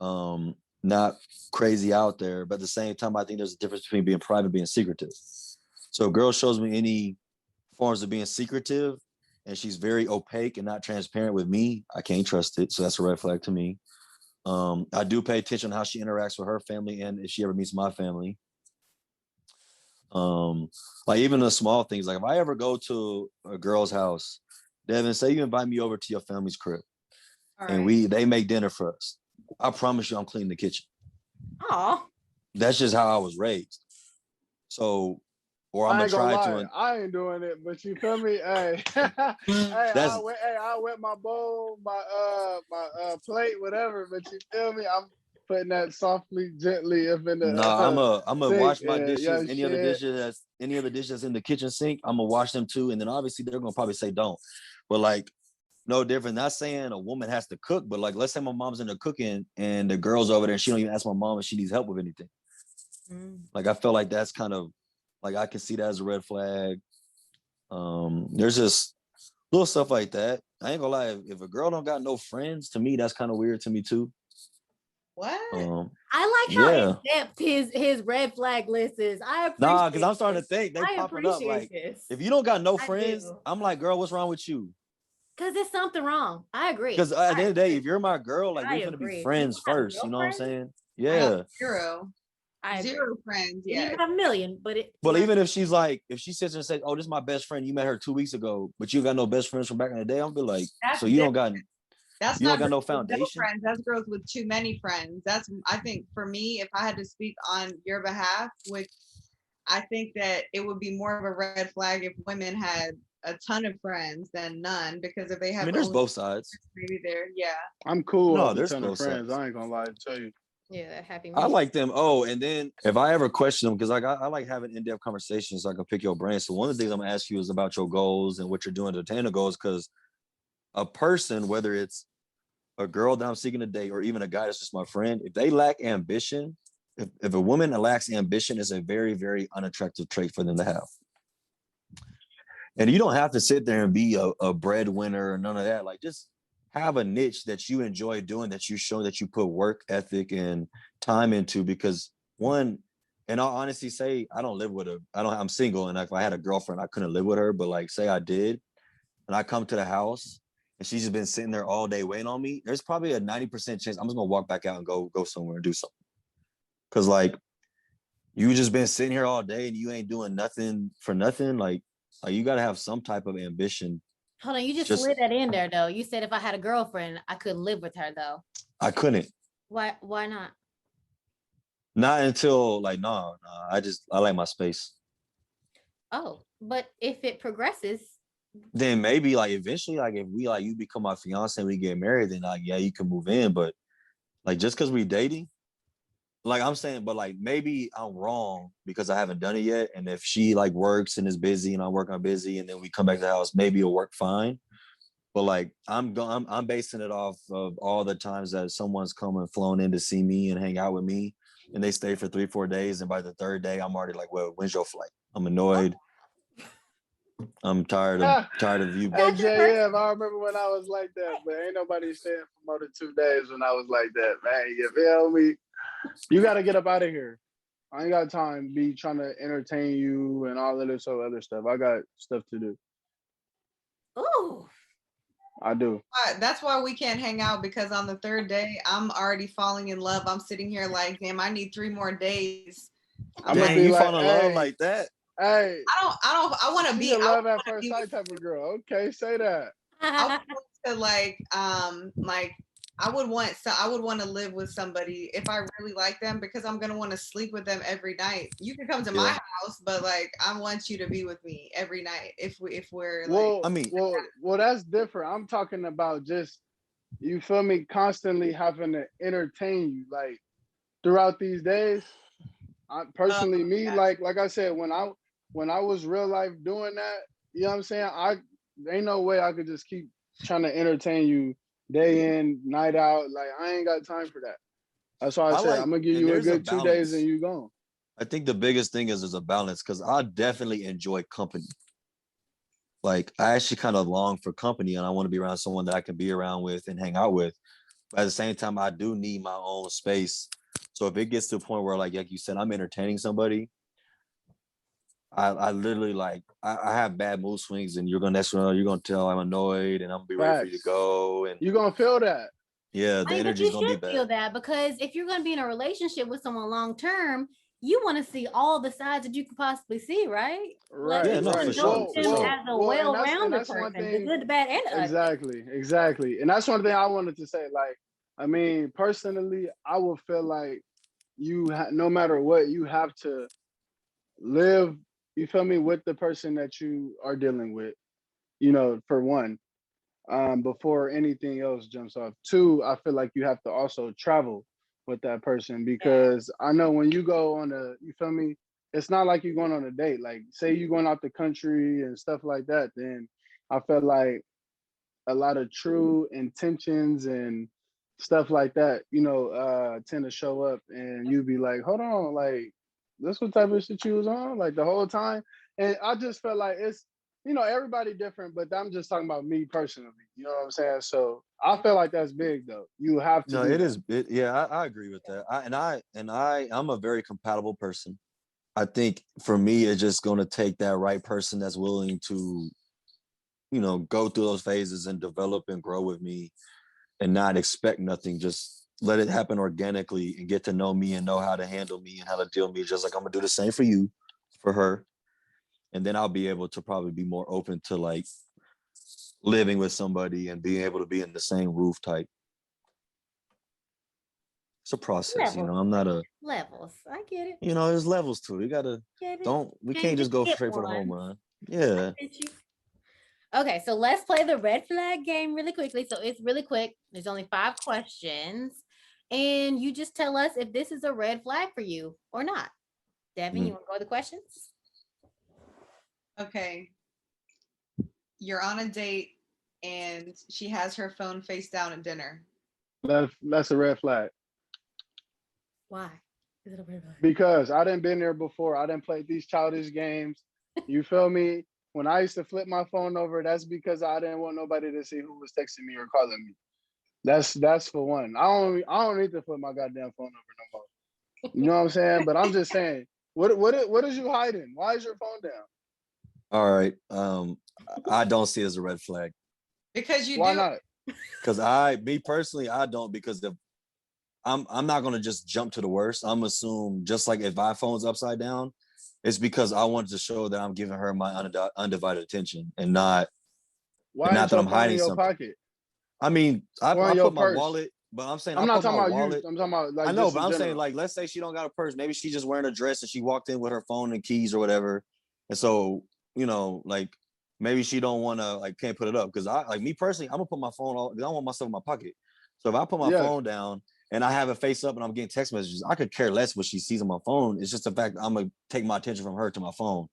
not crazy out there. But at the same time, I think there's a difference between being private and being secretive. So, a girl shows me any forms of being secretive and she's very opaque and not transparent with me, I can't trust it. So that's a red flag to me. I do pay attention to how she interacts with her family and if she ever meets my family. Like even the small things, like if I ever go to a girl's house, Devin, say you invite me over to your family's crib and they make dinner for us. I promise you I'm cleaning the kitchen. Aw. That's just how I was raised. So, or I'm gonna try to. I ain't doing it, but you feel me? Hey, I wet my bowl, my plate, whatever. But you feel me? I'm putting that softly, gently up in the. No, I'm gonna wash my dishes. Yeah, any other dishes that's in the kitchen sink, I'm gonna wash them too. And then obviously they're gonna probably say don't. But like, no different. Not saying a woman has to cook, but like, let's say my mom's in there cooking and the girl's over there and she don't even ask my mom if she needs help with anything. Like I feel like that's kind of like I can see that as a red flag. There's just little stuff like that. I ain't gonna lie, if a girl don't got no friends, to me that's kind of weird to me too. What? I like how in depth his red flag list is. I appreciate because I'm starting to think they popping up like this. If you don't got no friends, I'm like, girl, what's wrong with you? Because there's something wrong. I agree. Because at the end of the day, if you're my girl, like we're gonna be friends first. You know what I'm saying? Yeah. Zero friends. Yeah. You have a million, but even if she's like, if she sits and says, "Oh, this is my best friend. You met her 2 weeks ago, but you got no best friends from back in the day," I'll be like, that's so you don't got. That's you not don't got no foundation. No friends. That's girls with too many friends. That's I think for me, if I had to speak on your behalf, which I think that it would be more of a red flag if women had a ton of friends than none, because if they have, there's both sides. Maybe I'm cool. No, with there's a ton of friends. Sides. I ain't gonna lie to tell you. Yeah, happy. I like them. Oh, and then if I ever question them, because like I like having in-depth conversations, so I can pick your brain. So one of the things I'm gonna ask you is about your goals and what you're doing to attain the goals. Because a person, whether it's a girl that I'm seeking to date or even a guy that's just my friend, if they lack ambition, if a woman lacks ambition, it's a very, very unattractive trait for them to have. And you don't have to sit there and be a breadwinner or none of that. Like, just have a niche that you enjoy doing, that you show that you put work ethic and time into. Because one, and I'll honestly say, I don't live with I'm single. And if I had a girlfriend, I couldn't live with her. But like, say I did, and I come to the house and she's just been sitting there all day waiting on me, there's probably a 90% chance I'm just gonna walk back out and go somewhere and do something. Cause like, you just been sitting here all day and you ain't doing nothing for nothing. Like you gotta have some type of ambition. Hold on, you just slid that in there though. You said if I had a girlfriend, I couldn't live with her though. I couldn't. Why not? Not until like, no, I like my space. Oh, but if it progresses, then maybe like eventually, like if we like you become my fiance and we get married, then like, yeah, you can move in. But like, just because we dating, like I'm saying, but like maybe I'm wrong because I haven't done it yet. And if she like works and is busy and I'm busy, and then we come back to the house, maybe it'll work fine. But like I'm basing it off of all the times that someone's come and flown in to see me and hang out with me, and they stay for 3-4 days, and by the third day I'm already like, well, when's your flight? I'm annoyed. I'm tired of you. Hey, JF, I remember when I was like that, but ain't nobody staying for more than 2 days when I was like that, man. You feel me? You got to get up out of here. I ain't got time to be trying to entertain you and all of this other stuff. I got stuff to do. Oh, I do. That's why we can't hang out, because on the third day, I'm already falling in love. I'm sitting here like, damn, I need 3 more days. Dang, you fall in love like that? Hey, I want to she be. a I love at wanna first be sight with type of girl. Okay, say that. I would want to like I would want to live with somebody if I really like them because I'm gonna want to sleep with them every night. You can come to my house, but like I want you to be with me every night if we're like Well, that's different. I'm talking about just you feel me, constantly having to entertain you like throughout these days. I personally, me, yeah. like I said, when I was real life doing that, you know what I'm saying? I ain't no way I could just keep trying to entertain you day in, night out. Like I ain't got time for that. That's why I I said like, I'm gonna give and you a there's a good 2 days and balance. you gone. I think the biggest thing is there's a balance because I definitely enjoy company. Like I actually kind of long for company and I want to be around someone that I can be around with and hang out with. But at the same time, I do need my own space. So if it gets to a point where like you said, I'm entertaining somebody, I literally like I have bad mood swings and you're gonna tell I'm annoyed and I'm gonna be ready for you to Facts. go. And You gonna feel that. yeah, the I mean, but energy you is gonna be should feel bad. that because if you're going to be in a relationship with someone long term, you want to see all the sides that you could possibly see, right? Like Right, Yeah, you no, want for to right. know sure, Well, for them sure. as a and well-rounded that's one person, the thing. good, the bad, and the ugly. Exactly. And that's one thing I wanted to say. Like, I mean, personally, I would feel like no matter what, you have to live. You feel me with the person that you are dealing with. You know, for one, before anything else jumps off. Two, I feel like you have to also travel with that person Yeah. because I know when you go on you feel me, it's not like you're going on a date. Like, say you're going out the country and stuff like that, then I feel like a lot of true intentions and stuff like that, tend to show up and you be like, hold on, like this what type of shit you was on like the whole time. And I just felt like it's everybody different, but I'm just talking about me personally. You know what I'm saying? So I feel like that's big though. You have to No, do it that. is. Yeah, I agree with that. I'm a very compatible person. I think for me, it's just going to take that right person that's willing to, go through those phases and develop and grow with me and not expect nothing. Just let it happen organically and get to know me and know how to handle me and how to deal with me. Just like I'm gonna do the same for you, for her. And then I'll be able to probably be more open to like living with somebody and being able to be in the same roof type. It's a process, Levels, I'm not a, levels. I get it. there's levels to it. You gotta, Get it. we Can't can't just just go hit straight for the home one. run. Yeah. Get you. Okay, so let's play the red flag game really quickly. So it's really quick. There's only 5 questions. And you just tell us if this is a red flag for you or not. Devin, you want to go with the questions? okay, you're on a date and she has her phone face down at dinner. That's a red flag. Why? Is it a red flag? Because I didn't been there before. I didn't play these childish games. You feel me? When I used to flip my phone over, that's because I didn't want nobody to see who was texting me or calling me. That's for one. I don't need to flip my goddamn phone over no more. You know what I'm saying? But I'm just saying, what is you hiding? Why is your phone down? All right. I don't see it as a red flag. Because you Why do. not? Because me personally, I don't, because I'm not gonna just jump to the worst. I'm assume just like if my phone's upside down, it's because I wanted to show that I'm giving her my undivided attention and not Why ain't that your I'm phone in hiding your something. pocket I mean, or I in your put my purse? wallet, but I'm saying I'm I not put talking my about you. wallet. I'm talking about I like know, just but in I'm saying general. like, let's say she don't got a purse. Maybe she's just wearing a dress and she walked in with her phone and keys or whatever. And so, like maybe she don't want to like can't put it up because I like me personally, I'm gonna put my phone I don't want my stuff in my pocket. So if I put my Yeah, phone down and I have it face up and I'm getting text messages, I could care less what she sees on my phone. It's just the fact that I'm gonna take my attention from her to my phone.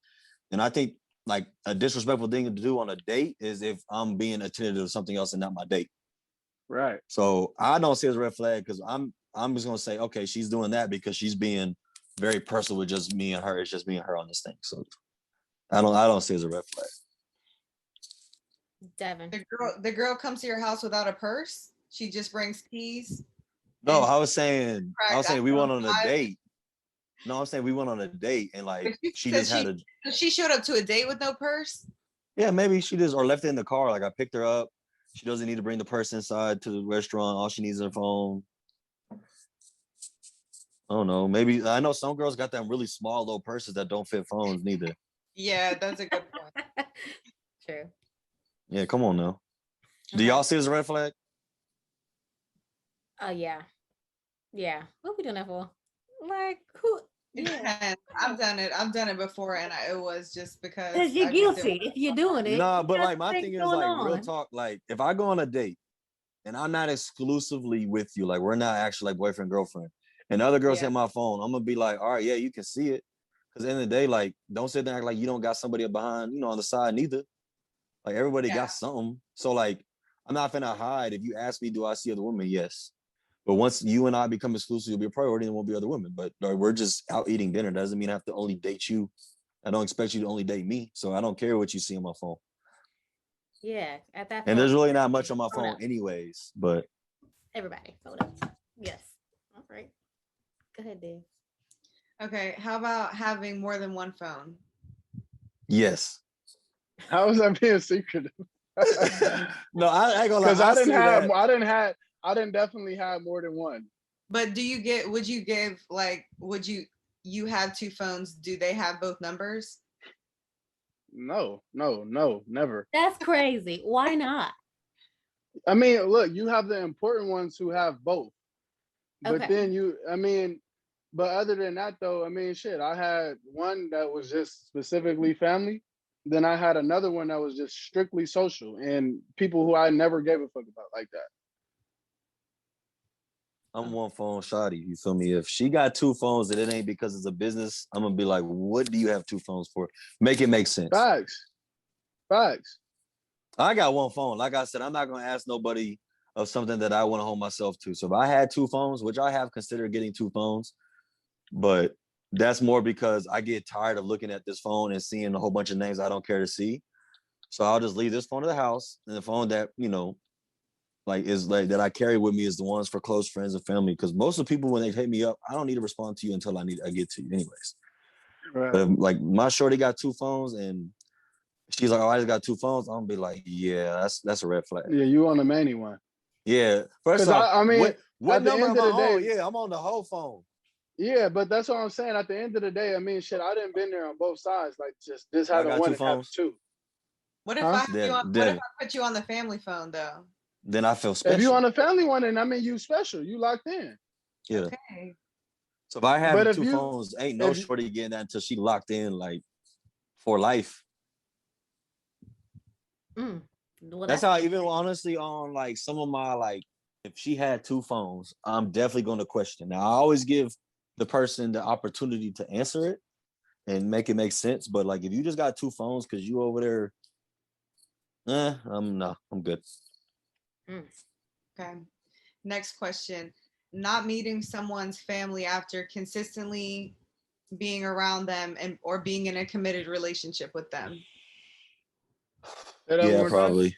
And I think like a disrespectful thing to do on a date is if I'm being attentive to something else and not my date. right. So I don't see it as a red flag because I'm just gonna say, okay, she's doing that because she's being very personal with just me and her. It's just me and her on this thing. So I don't see it as a red flag. Devin. The girl comes to your house without a purse. She just brings keys. No, and I was saying we went on a five. date. No, I'm saying we went on a date and like she So just had a she showed up to a date with no purse. yeah, maybe she just or left it in the car. Like I picked her up. She doesn't need to bring the purse inside to the restaurant. All she needs is her phone. I don't know. Maybe I know some girls got them really small little purses that don't fit phones neither. Yeah, that's a good point. True. Yeah, come on now. Do y'all see it as a red flag? Oh yeah. Yeah. What we doing that for? Like who? Yeah, I've done it before, and it was just because Because you're guilty if you're doing it. Nah, but like my things thing is going like real on. talk. Like if I go on a date and I'm not exclusively with you, like we're not actually like boyfriend girlfriend, and other girls hit my phone, I'm gonna be like, all right, yeah, you can see it. Because at the end of the day, like don't sit there and act like you don't got somebody behind, on the side neither. Like everybody got something. So like I'm not finna hide. If you ask me, do I see other women? Yes. But once you and I become exclusive, you'll be a priority and there won't be other women. But we're just out eating dinner. Doesn't mean I have to only date you. I don't expect you to only date me. So I don't care what you see on my phone. Yeah, at that point. And there's really not much on my phone anyways, but. Everybody, hold up. Yes. All right. Go ahead, Dave. Okay, how about having more than one phone? Yes. How is that being secretive? No, I ain't gonna lie. Because I didn't definitely have more than one. But would you have two phones? Do they have both numbers? No, never. That's crazy. Why not? I mean, look, you have the important ones who have both. But then but other than that though, I mean, shit, I had one that was just specifically family. Then I had another one that was just strictly social and people who I never gave a fuck about like that. I'm one phone shoddy. You feel me? If she got two phones and it ain't because it's a business, I'm gonna be like, what do you have two phones for? Make it make sense. Facts. I got one phone. Like I said, I'm not gonna ask nobody of something that I want to hold myself to. So if I had two phones, which I have considered getting two phones, but that's more because I get tired of looking at this phone and seeing a whole bunch of names I don't care to see. So I'll just leave this phone at the house, and the phone that is like that I carry with me is the ones for close friends and family. Because most of the people when they hit me up, I don't need to respond to you until I get to you, anyways. Right. But if, like my shorty got two phones and she's like, "Oh, I just got two phones," I'm gonna be like, "Yeah, that's a red flag." Yeah, you on the main one. Yeah. First off, I mean, what number am I on? Yeah, I'm on the whole phone. Yeah, but that's what I'm saying. At the end of the day, I mean, shit, I didn't been there on both sides. Like, just this having one and have two. What if I put you on the family phone though? Then I feel special. If you on the family one, then I mean, you special. You locked in. Yeah. Okay. So if I have two phones, ain't no shorty getting that until she locked in, like, for life. Well, that's how, even honestly, on like some of my, like, if she had two phones, I'm definitely going to question. Now, I always give the person the opportunity to answer it and make it make sense. But like, if you just got two phones because you over there, I'm good. Okay. Next question. Not meeting someone's family after consistently being around them or being in a committed relationship with them. Yeah, probably.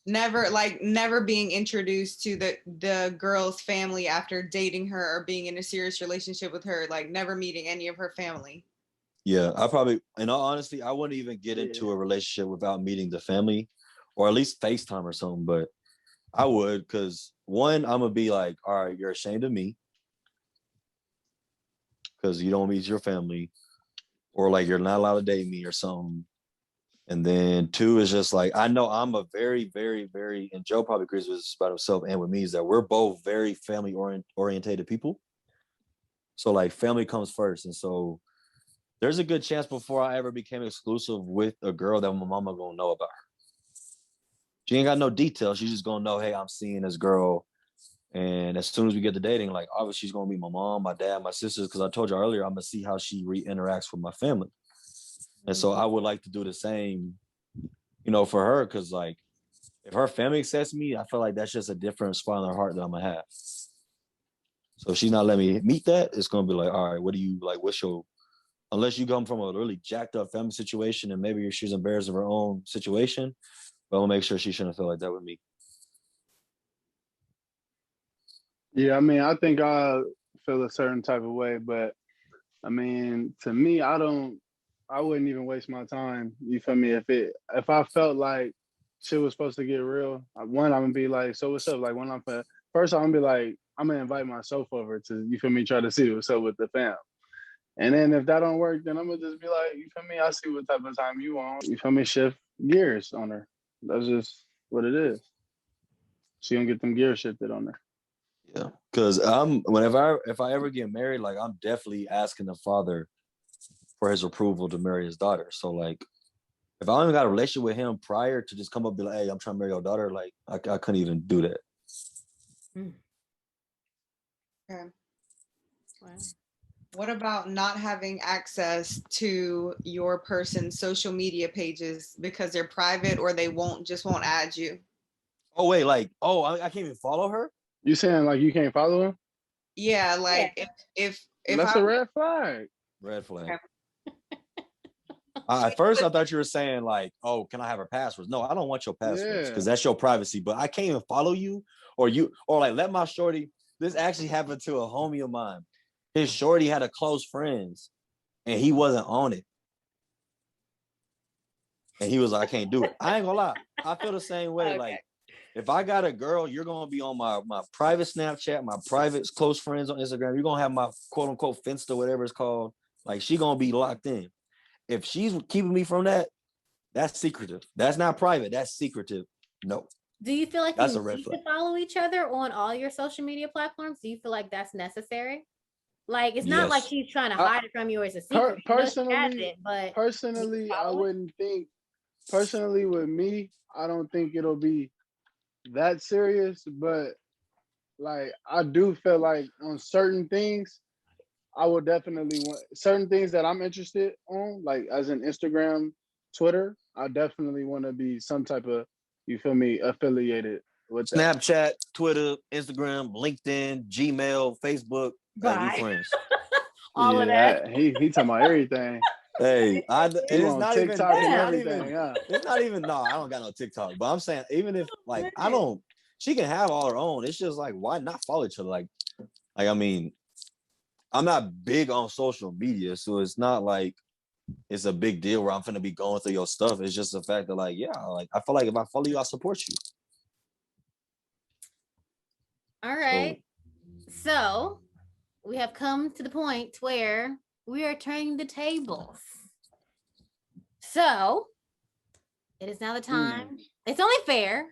Never being introduced to the girl's family after dating her or being in a serious relationship with her, like never meeting any of her family. Yeah, I probably, in all honesty, I wouldn't even get into a relationship without meeting the family or at least FaceTime or something. But I would, because one, I'm going to be like, all right, you're ashamed of me because you don't meet your family, or like you're not allowed to date me or something. And then two is just like, I know I'm a very, very, very, and Joe probably agrees with this about himself and with me, is that we're both very family orientated people. So like family comes first. And so there's a good chance before I ever became exclusive with a girl that my mama gonna know about her. She ain't got no details. She's just gonna know, hey, I'm seeing this girl. And as soon as we get to dating, like obviously she's gonna be my mom, my dad, my sisters, because I told you earlier, I'm gonna see how she interacts with my family. And so I would like to do the same, for her, because like if her family accepts me, I feel like that's just a different spot in her heart that I'm gonna have. So if she's not letting me meet that, it's gonna be like, all right, what do you like? What's your, unless you come from a really jacked up family situation and maybe she's embarrassed of her own situation, but I'm gonna make sure she shouldn't feel like that with me. Yeah, I mean, I think I feel a certain type of way, but I mean, to me, I wouldn't even waste my time. You feel me? If I felt like shit was supposed to get real, one, I'm gonna be like, so what's up? Like first I'm gonna be like, I'm gonna invite myself over to, you feel me, try to see what's up with the fam. And then if that don't work, then I'm gonna just be like, you feel me? I see what type of time you want. You feel me? Shift gears on her. That's just what it is. She gonna get them gears shifted on her. Yeah, because if I ever get married, like I'm definitely asking the father for his approval to marry his daughter. So like, if I only got a relationship with him prior to just come up and be like, hey, I'm trying to marry your daughter, like I couldn't even do that. Okay. Wow. What about not having access to your person's social media pages because they're private or they won't add you? Oh wait, like I can't even follow her? You saying like you can't follow him? Yeah, like if that's a red flag. Red flag. At first I thought you were saying like, oh, can I have her passwords? No, I don't want your passwords because that's your privacy. But I can't even follow you or like let my shorty. This actually happened to a homie of mine. His shorty had a close friends and he wasn't on it. And he was like, I can't do it. I ain't gonna lie. I feel the same way. Okay. Like if I got a girl, you're gonna be on my private Snapchat, my private close friends on Instagram. You're gonna have my quote unquote Finsta, whatever it's called. Like she gonna be locked in. If she's keeping me from that, that's secretive. That's not private. That's secretive. No. Do you feel like you need to follow each other on all your social media platforms? Do you feel like that's necessary? Like it's not like she's trying to hide it from you or it's a secret. Personally, but I wouldn't think. Personally, with me, I don't think it'll be that serious. But like, I do feel like on certain things, I would definitely want certain things that I'm interested on, like as in Instagram, Twitter. I definitely want to be some type of, you feel me, affiliated with that. Snapchat, Twitter, Instagram, LinkedIn, Gmail, Facebook. Bye. Friends. All of that. He talking about everything. Hey, it's not even everything. It's not even no. I don't got no TikTok, but I'm saying even if like she can have all her own. It's just like why not follow each other? Like I mean, I'm not big on social media, so it's not like it's a big deal where I'm finna be going through your stuff. It's just the fact that like like I feel like if I follow you, I support you. All right, so we have come to the point where we are turning the tables. So it is now the time. It's only fair,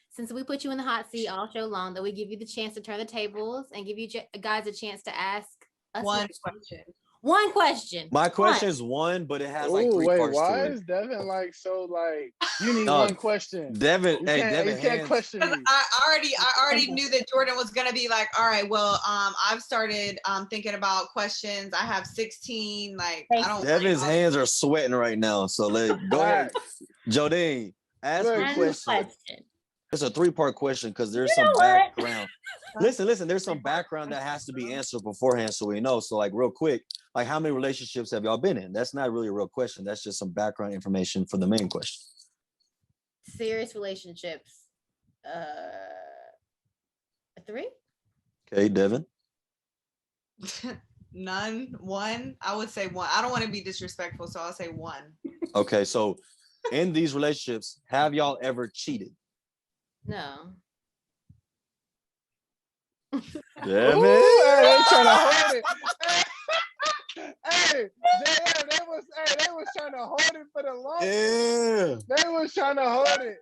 since we put you in the hot seat all show long, that we give you the chance to turn the tables and give you guys a chance to ask us one question. One question. My question is one, but it has like three parts why to it. Is Devin like so like you need one question? Devin, you can't question me. I already knew that Jordan was gonna be like, all right, well, I've started thinking about questions. I have 16. Like I don't. Devin's hands are sweating right now, so go ahead, Jodine, ask the question. It's a 3-part question because there's some background. Listen, there's some background that has to be answered beforehand so we know. So like real quick, like how many relationships have y'all been in? That's not really a real question. That's just some background information for the main question. Serious relationships. 3. Okay, Devin. None. 1. I would say 1. I don't want to be disrespectful, so I'll say 1. Okay, so in these relationships, have y'all ever cheated? No. Devin. They trying to hold it. Hey, they was trying to hold it for the longest. Yeah. They was trying to hold it.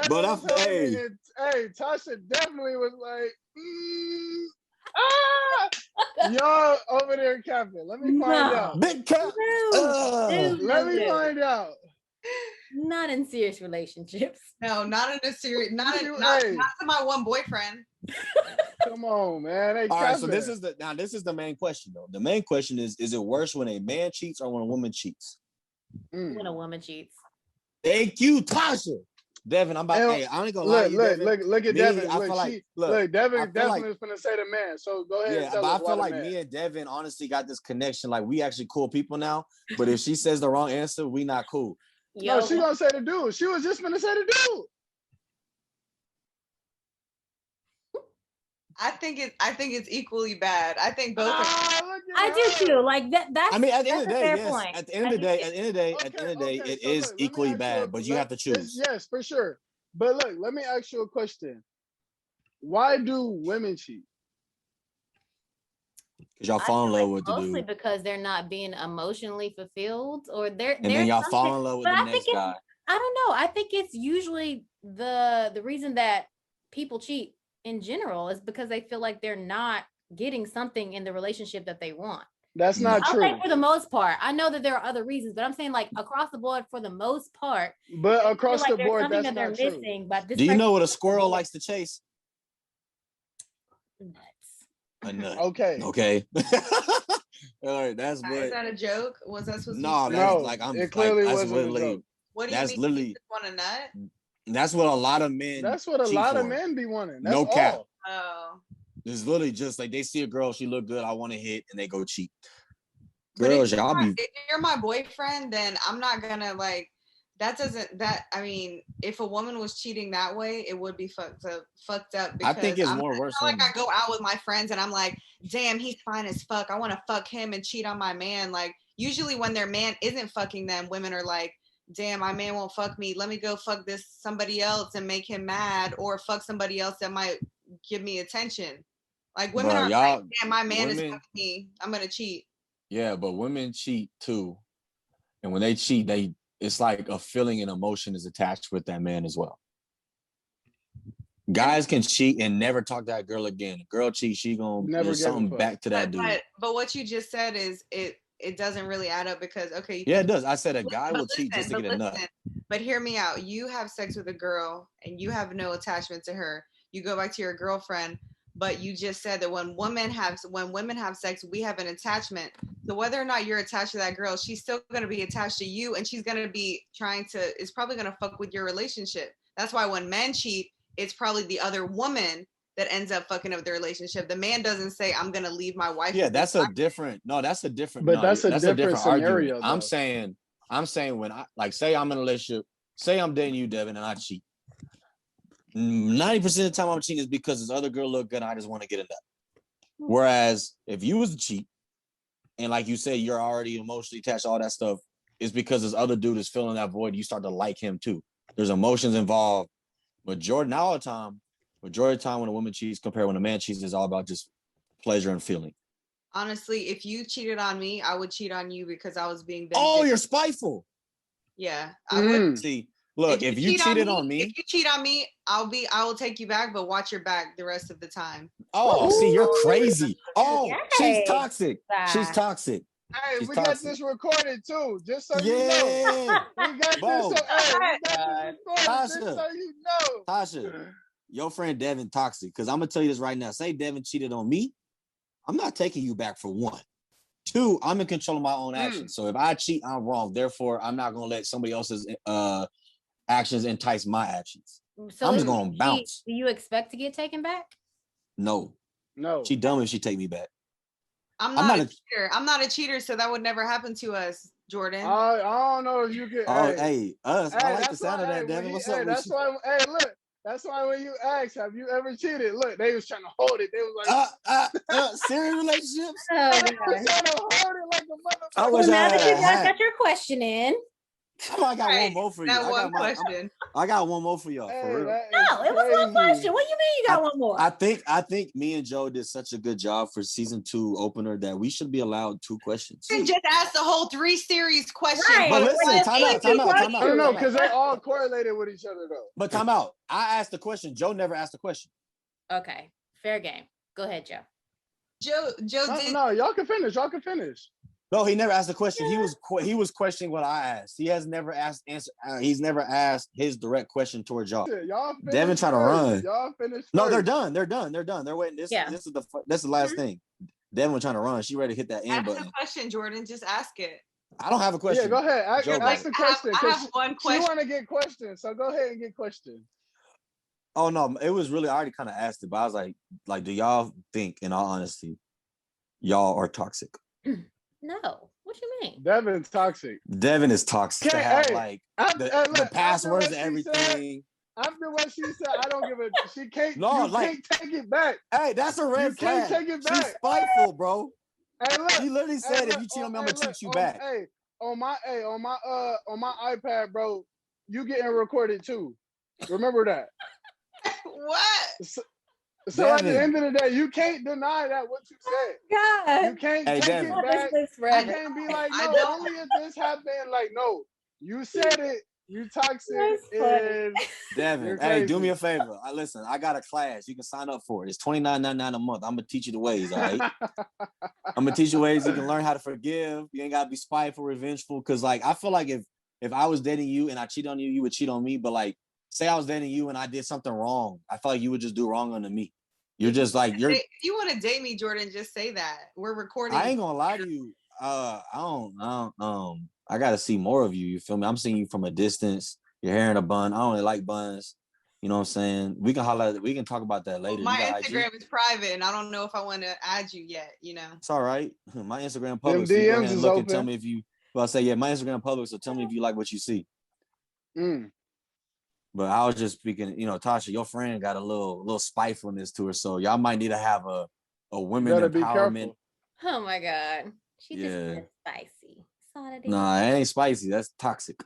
But hey, Tasha definitely was like, y'all over there capping. Let me find out. Big cap. Let me find out. Not in serious relationships. No, not in a serious. Not to my one boyfriend. Come on, man. All right, so this is the main question though. The main question is it worse when a man cheats or when a woman cheats? When a woman cheats. Thank you, Tasha. Devin, I ain't gonna lie. Look at Devin. Devin definitely was gonna say the man. So go ahead. Yeah, but I feel like me and Devin honestly got this connection. Like we actually cool people now. But if she says the wrong answer, we not cool. No, she gonna say the dude. She was just gonna say the dude. I think it's equally bad. I think both. I do too. Like that. That's. I mean, at the end of the day, yes. Point. At the end of the day, it is equally bad. But you have to choose. Yes, for sure. But look, let me ask you a question. Why do women cheat? Because y'all fall in love with the Mostly dude. because they're not being emotionally fulfilled, or And then y'all fall in love with the next guy. I don't know. I think it's usually the reason that people cheat in general is because they feel like they're not getting something in the relationship that they want. That's not true. I'll say for the most part. I know that there are other reasons, but I'm saying like across the board for the most part. But across the board, something that's that they're not true. missing. But do you know what a squirrel likes to chase? Nuts. A nut. Okay. All right, that's what. Is that a joke? Was that supposed to be? No, like I'm. It clearly like, wasn't a joke. What do you that's mean? literally. You just want a nut? That's what a lot of men. That's what a cheat lot of for. men be wanting. That's No cap. all. Oh. It's literally just like they see a girl, she look good, I want to hit, and they go cheat. But Girls, if y'all be. if you're my boyfriend, then I'm not gonna like. I mean, if a woman was cheating that way, it would be fucked up. Because I think it's more worse. It's not like I go out with my friends and I'm like, damn, he's fine as fuck. I want to fuck him and cheat on my man. Like usually when their man isn't fucking them, women are like, damn, my man won't fuck me. Let me go fuck somebody else and make him mad, or fuck somebody else that might give me attention. Like women are like, damn, my man is fucking me. I'm gonna cheat. Yeah, but women cheat too, and when they cheat, it's like a feeling and emotion is attached with that man as well. Guys can cheat and never talk to that girl again. A girl cheat, she gonna never something back to that dude. But what you just said is it doesn't really add up because it does. I said a guy will cheat just to get a nut. But hear me out. You have sex with a girl and you have no attachment to her. You go back to your girlfriend, but you just said that when women have sex, we have an attachment. So whether or not you're attached to that girl, she's still gonna be attached to you, and she's gonna be it's probably gonna fuck with your relationship. That's why when men cheat, it's probably the other woman that ends up fucking up the relationship. The man doesn't say, I'm gonna leave my wife. Yeah, that's a different that's a different scenario. I'm saying when I say I'm in a relationship, say I'm dating you, Devin, and I cheat. 90% of the time I'm cheating is because this other girl look good and I just want to get a nut. Whereas if you was to cheat, and like you said, you're already emotionally attached, all that stuff, is because this other dude is filling that void, you start to like him too. There's emotions involved. Majority of the time when a woman cheats compared when a man cheats, is all about just pleasure and feeling. Honestly, if you cheated on me, I would cheat on you because I was being vindictive. Oh, you're spiteful. Yeah, I would. See, look, if you cheated on me, if you cheat on me, I will take you back, but watch your back the rest of the time. Oh, see, you're crazy. Oh, she's toxic. She's toxic. Hey, we got this recorded too, just so you know. We got this recorded, just so you know. Tasha, your friend Devin toxic, because I'm gonna tell you this right now. Say Devin cheated on me, I'm not taking you back for one. Two, I'm in control of my own actions. So if I cheat, I'm wrong. Therefore, I'm not gonna let somebody else's actions entice my actions. So I'm just gonna bounce. Do you expect to get taken back? No. She dumb if she take me back. I'm not a cheater. I'm not a cheater, so that would never happen to us, Jordan. I don't know if you get. Us. I like the sound of that, Devin. What's up? That's why. Hey, look. That's why when you asked, have you ever cheated? Look, they was trying to hold it. They was like, serious relationships. They was trying to hold it like a motherfucker. Well, now that you got your question in. I got one more for you. I got one more for y'all. Hey, for real. No, it was one question. What do you mean you got one more? I think me and Joe did such a good job for season 2 opener that we should be allowed 2 questions. You just asked the whole 3 series question. Right. But listen, time out. I don't know, because they all correlated with each other though. But time out. I asked the question. Joe never asked the question. Okay, fair game. Go ahead, Joe. Joe did. No, y'all can finish. No, he never asked the question. He was questioning what I asked. He has never asked he's never asked his direct question towards y'all. Y'all Devin trying to run. Y'all finished. No, they're done. They're waiting. This is the last thing. Devin was trying to run. She ready to hit that end button. Ask the question, Jordan. Just ask it. I don't have a question. Yeah, go ahead. Ask the question. I have one question. You want to get questions, so go ahead and get questions. Oh no, it was really I already kind of asked it, but I was like, do y'all think, in all honesty, y'all are toxic? No. What you mean? Devin's toxic. Devin is toxic. The passwords and everything. After what she said, I don't give a. She can't. Can't take it back. Hey, that's a red flag. You can't take it back. She's spiteful, bro. Hey, look. She literally said, if you cheat on me, I'm gonna treat you back. Hey, on my iPad, bro, you getting recorded too. Remember that. What? So at the Devin. end of the day, you can't deny that what you said. God. You can't Hey, take Devin. it back. You Forever. can't be like, I no, don't. only if this happened. Like, no, you said it. You toxic That's funny. and Devin, you're hey, do crazy. me a favor. Listen, I got a class. You can sign up for it. It's $29.99 a month. I'm gonna teach you the ways, all right? I'm gonna teach you ways you can learn how to forgive. You ain't gotta be spiteful, revengeful. Cause like I feel like if I was dating you and I cheat on you, you would cheat on me. But like, say I was dating you and I did something wrong, I feel like you would just do wrong unto me. You're just like If you want to date me, Jordan, just say that. We're recording. I ain't gonna lie to you. I gotta see more of you. You feel me? I'm seeing you from a distance. Your hair in a bun. I don't really like buns. You know what I'm saying? We can talk about that later. My You got Instagram IG? is private, and I don't know if I want to add you yet. You know. It's all right. My Instagram Them public. So you go ahead DMs and is look and tell open. me if you. Well, I say yeah. My Instagram public. So tell me if you like what you see. Mm. But I was just speaking. You know, Tasha, your friend got a little spitefulness to her. So y'all might need to have a women Better be empowerment. careful. Oh my God. She just Yeah. said spicy. Nah, it ain't spicy. That's toxic.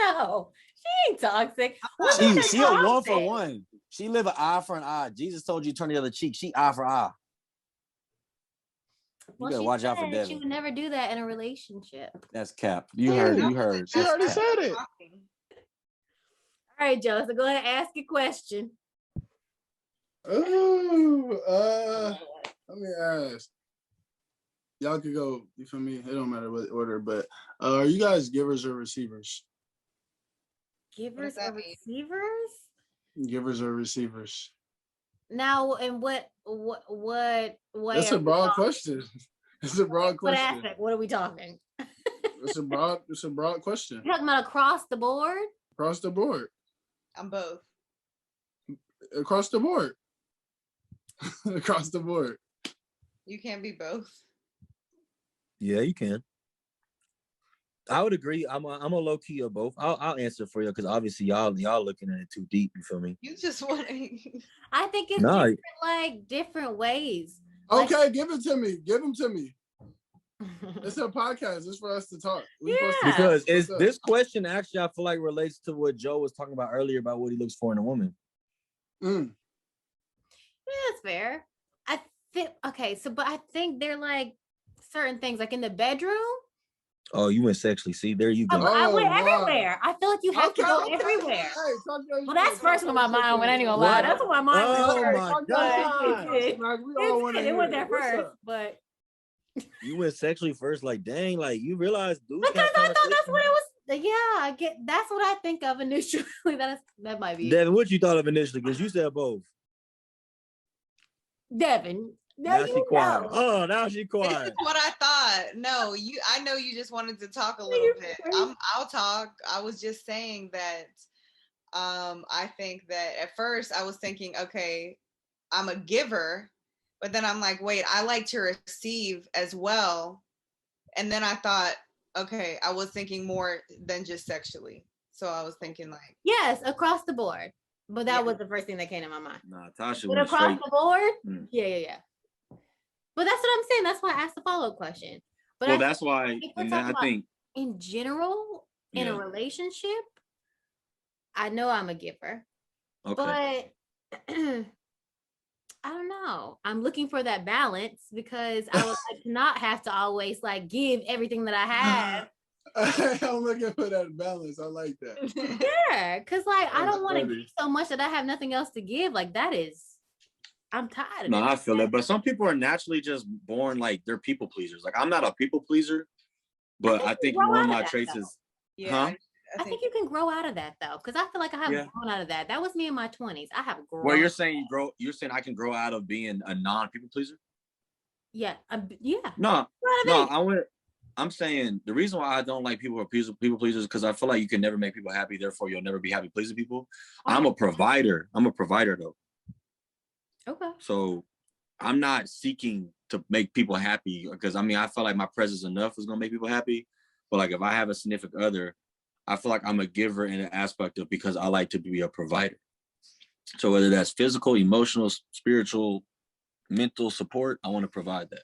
No, she ain't toxic. What She is a one toxic? for one. She live an eye for an eye. Jesus told you turn the other cheek. She eye for eye. You Well, better she watch out for said Devin. she would never do that in a relationship. That's cap. You heard it. You heard. She That's already cap. said it. All right, Joe. So go ahead and ask your question. Ooh, let me ask. Y'all could go. You feel me? It don't matter what order, but are you guys givers or receivers? Givers that or mean? receivers? Givers or receivers? Now, and what way? That's a broad question. It's a broad What question. aspect? What are we talking? It's a broad question. You're talking about across the board? Across the board. I'm both. Across the board. Across the board. You can't be both. Yeah, you can. I would agree. I'm a low key of both. I'll answer for you because obviously y'all looking at it too deep. You feel me? You just want to. I think it's Nah. different, like different ways. Okay, give it to me. Give them to me. It's a podcast. It's for us to talk. We supposed to Yeah. Because talk. it's this question actually I feel like relates to what Joe was talking about earlier about what he looks for in a woman. Mm. Yeah, that's fair. I think okay, so but I think they're like certain things, like in the bedroom. Oh, you went sexually. See, there you go. I went Oh, wow. everywhere. I feel like you have to go everywhere. Hey, talk your Well, that's shit. first where my mind went. I ain't gonna lie. What? That's where my mind went. Oh first. my Talk your God. shit. Smack. We all want to It hear went there it. What's first, up? but You went sexually first, like dang, like you realize dudes because got I thought that's conversation. what it was. Yeah, I get. That's what I think of initially. That might be it. Devin, what you thought of initially? Because you said both. Devin. Now she quiet. Know. Oh, now she This quiet. is what I thought. No, I know you just wanted to talk a little bit. I'll talk. I was just saying that I think that at first I was thinking, okay, I'm a giver, but then I'm like, wait, I like to receive as well. And then I thought, okay, I was thinking more than just sexually. So I was thinking like, Yes, across the board. But that Yeah. was the first thing that came to my mind. Nah, Tasha But went across straight. the board, Mm. yeah. But that's what I'm saying. That's why I asked the follow-up question. But Well, I that's why, if we're and talking I about think, in general, in a Yeah. relationship, I know I'm a giver. okay. But I don't know. I'm looking for that balance because I would like to not have to always like give everything that I have. I'm looking for that balance. I like that. Yeah, because like I That's don't want to funny. give so much that I have nothing else to give. Like that is, I'm tired of No, it. I feel it. But some people are naturally just born like they're people pleasers. Like I'm not a people pleaser, but I think grow one out of of my that, traits though. is, yeah, Huh? I think you can grow out of that though, because I feel like I have Yeah. grown out of that. That was me in my 20s. I have grown. well, you're saying you're saying I can grow out of being a non-people pleaser? Yeah, yeah. No, Grow out of it. I'm saying the reason why I don't like people who are people pleasers because I feel like you can never make people happy, therefore you'll never be happy pleasing people. I'm a provider. I'm a provider though. Okay. So I'm not seeking to make people happy because I mean I feel like my presence enough is gonna make people happy. But like if I have a significant other, I feel like I'm a giver in an aspect of because I like to be a provider. So whether that's physical, emotional, spiritual, mental support, I want to provide that.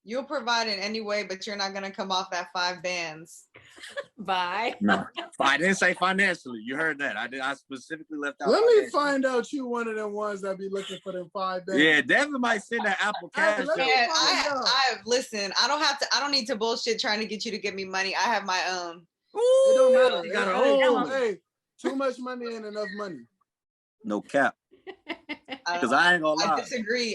You'll provide in any way, but you're not gonna come off that 5 bands. Bye. No, I didn't say financially. You heard that. I specifically left out. Let me find out you one of them ones that be looking for them 5 bands. Yeah, Devin might send that Apple Cash. Let me And find out. I listen. I don't need to bullshit trying to get you to give me money. I have my own. It don't matter. You got her Hey, own. hey, too much money ain't enough money. No cap. Because I ain't gonna lie.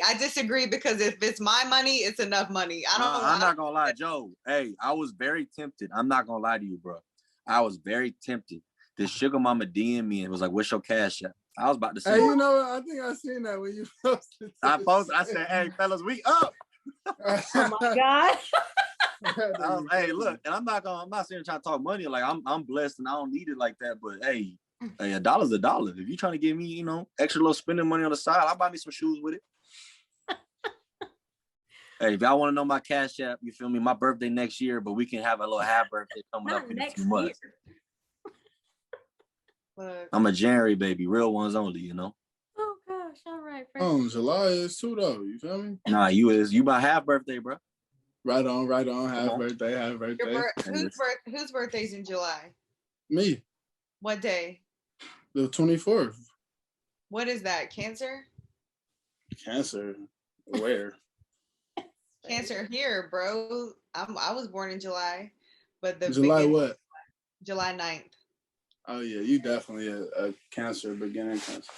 I disagree because if it's my money, it's enough money. I'm not gonna lie, Joe. Hey, I was very tempted. I'm not gonna lie to you, bro. I was very tempted. This sugar mama DM me and was like, "What's your cash app?" I was about to say, Hey, you know what? I think I seen that when you posted. I said, "Hey, fellas, we up." Oh my God. Hey, look, and I'm not saying trying to talk money. Like I'm blessed and I don't need it like that. But hey, a dollar's a dollar. If you're trying to give me, extra little spending money on the side, I'll buy me some shoes with it. Hey, if y'all want to know my cash app, you feel me? My birthday next year, but we can have a little half birthday coming up in a few months. I'm a January baby, real ones only, Oh gosh, all right. Oh, July is too though. You feel me? Nah, you my half birthday, bro. Right on. Half birthday. Whose birthday's in July? Me. What day? The 24th. What is that? Cancer? Cancer. Where? Cancer here, bro. I was born in July, but July what? July 9th. Oh yeah, you definitely a Cancer, beginning Cancer.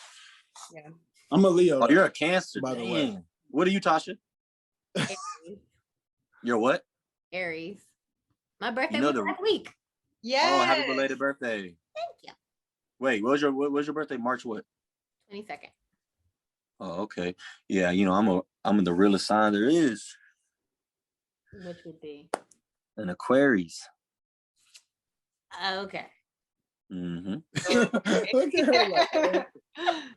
Yeah. I'm a Leo. Oh, you're a Cancer, by the way. What are you, Tasha? Aries. You're what? Aries. My birthday was last week. Yeah. Oh, happy belated birthday. Thank you. Wait, what was your birthday? March what? 22nd. Oh, okay. Yeah, I'm in the realest sign there is. Which would be An Aquarius. okay. Mm-hmm. Look at her like,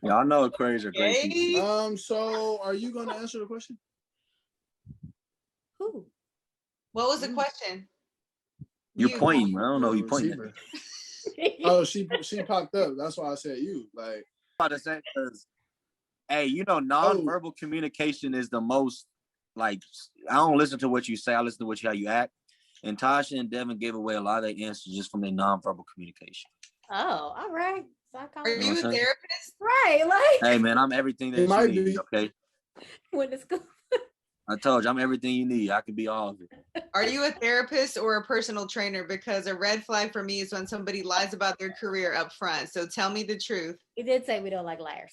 Y'all know Aquarius are great people. So are you gonna answer the question? Who? What was the question? You're pointing. I don't know who you're pointing at. Oh, she popped up. That's why I said you. Like, I'm about to say, because, hey, nonverbal communication is the most, like, I don't listen to what you say. I listen to how you act. And Tasha and Devin gave away a lot of their answers just from their nonverbal communication. Oh, all right. Are you a therapist? Right. Like, hey, man, I'm everything that you need, okay? Went to school. I told you, I'm everything you need. I can be all of it. Are you a therapist or a personal trainer? Because a red flag for me is when somebody lies about their career up front. So tell me the truth. He did say we don't like liars.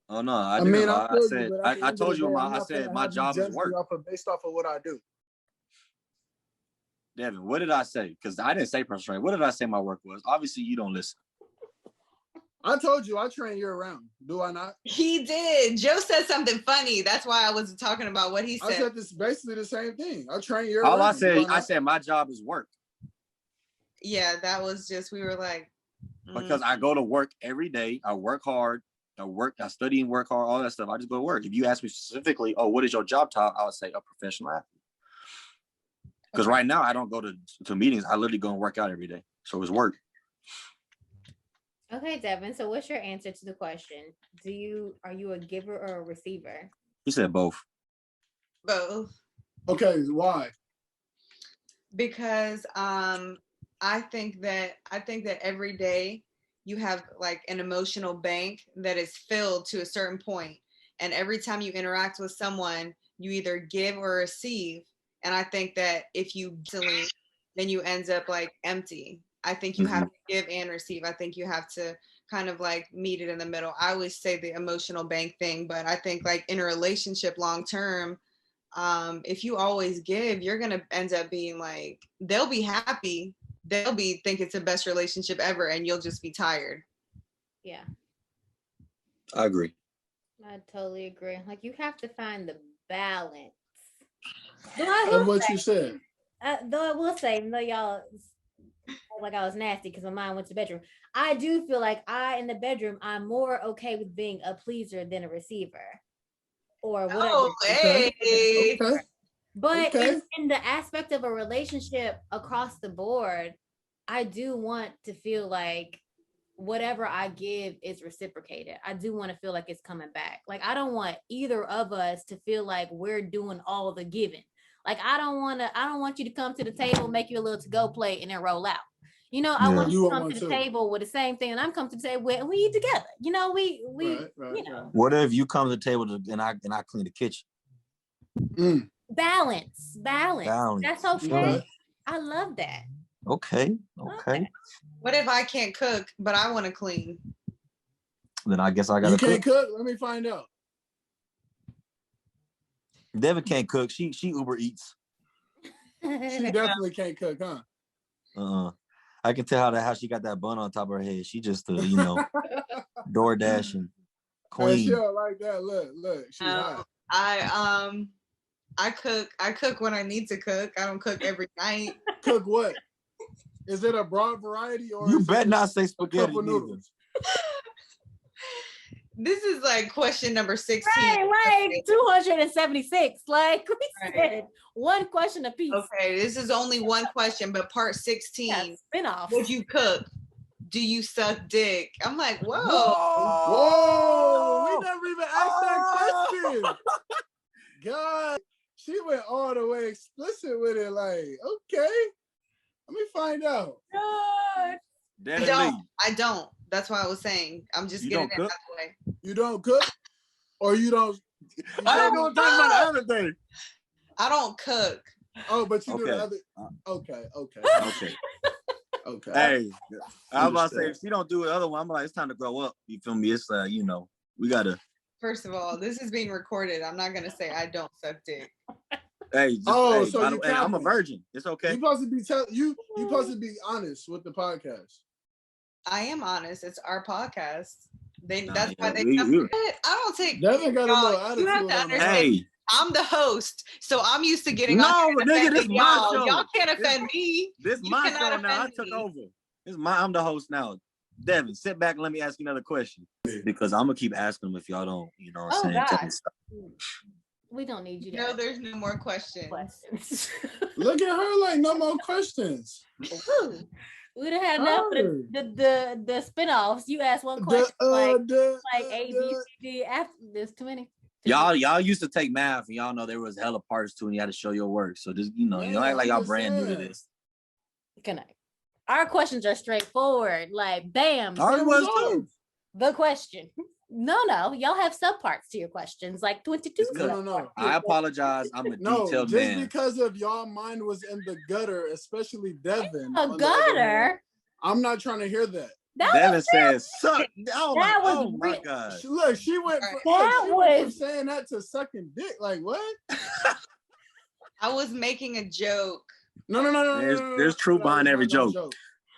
Oh, no, I didn't lie. I said, my job is work. Based off of what I do. Devin, what did I say? Because I didn't say personal trainer. What did I say my work was? Obviously, you don't listen. I told you I train year round. Do I not? He did. Joe said something funny. That's why I was talking about what he said. I said this basically the same thing. I train year round. All I said my job is work. Yeah, that was just, we were like. Because I go to work every day. I work hard. I study and work hard, all that stuff. I just go to work. If you ask me specifically, what is your job title? I would say a professional athlete. Because right now I don't go to meetings. I literally go and work out every day. So it's work. Okay, Devin. So what's your answer to the question? Are you a giver or a receiver? He said both. Both. Okay, why? Because I think that every day you have like an emotional bank that is filled to a certain point. And every time you interact with someone, you either give or receive. And I think that if you delete, then you end up like empty. I think you have to give and receive. I think you have to kind of like meet it in the middle. I always say the emotional bank thing, but I think like in a relationship long term, if you always give, you're going to end up being like, they'll be happy. They'll think it's the best relationship ever, and you'll just be tired. Yeah. I agree. I totally agree. Like, you have to find the balance. Of what you said. Though I will say, no, y'all, like I was nasty because my mind went to the bedroom. I do feel like in the bedroom, I'm more okay with being a pleaser than a receiver. Or whatever. Oh, hey. Okay. But in the aspect of a relationship across the board, I do want to feel like whatever I give is reciprocated. I do want to feel like it's coming back. Like, I don't want either of us to feel like we're doing all the giving. Like I don't want you to come to the table, make you a little to-go plate, and then roll out. You know, I want you to come to the table with the same thing, and I'm coming to the table with, and we eat together. You know, we you know. What if you come to the table and I clean the kitchen? Balance. That's okay. I love that. Okay. What if I can't cook, but I want to clean? Then I guess I gotta. You can't cook? Let me find out. Devin can't cook. She Uber Eats. She definitely can't cook, huh? I can tell how she got that bun on top of her head. She just door dashing queen. Hey, she don't like that. Look, she's hot. I cook when I need to cook. I don't cook every night. Cook what? Is it a broad variety or you better not say spaghetti noodles? This is like question number 16. Right, like 276. Like we said, one question apiece. Okay, this is only one question, but part 16. Yeah, spin-off. Would you cook? Do you suck dick? I'm like, whoa. Whoa. We never even asked that question. God, she went all the way explicit with it. Like, okay, let me find out. God. I don't. That's why I was saying. I'm just getting it out of the way. You don't cook? Or you don't? I don't know talking about the other thing. I don't cook. Oh, but you do the other. Okay. Hey, I was about to say, if she don't do the other one, I'm like, it's time to grow up. You feel me? It's we gotta. First of all, this is being recorded. I'm not gonna say I don't suck dick. Hey, so I'm a virgin. It's okay. You supposed to be you supposed to be honest with the podcast. I am honest. It's our podcast. That's why they come. I don't take. Devin got a little attitude. You have to understand. Hey. I'm the host, so I'm used to getting nigga, this my show. Y'all can't offend me. This my show now. I took over. I'm the host now. Devin, sit back and let me ask you another question. Because I'm gonna keep asking them if y'all don't, you know what I'm saying? God. We don't need you to. No, there's no more questions. Look at her like no more questions. We'd have had enough for the spin-offs. You asked one question like A, B, C, D. After there's too many. Y'all used to take math and y'all know there was hella parts to it and you had to show your work. So just you don't act like y'all brand new to this. Good night. Our questions are straightforward. Like bam. Ours was too. The question. No. Y'all have subparts to your questions, like 22. No. I apologize. I'm a detailed man. Just because of y'all mind was in the gutter, especially Devin. A gutter? I'm not trying to hear that. Devin says, "Suck." Oh my God. Look, she went from saying that to sucking dick. Like what? I was making a joke. No. There's truth behind every joke.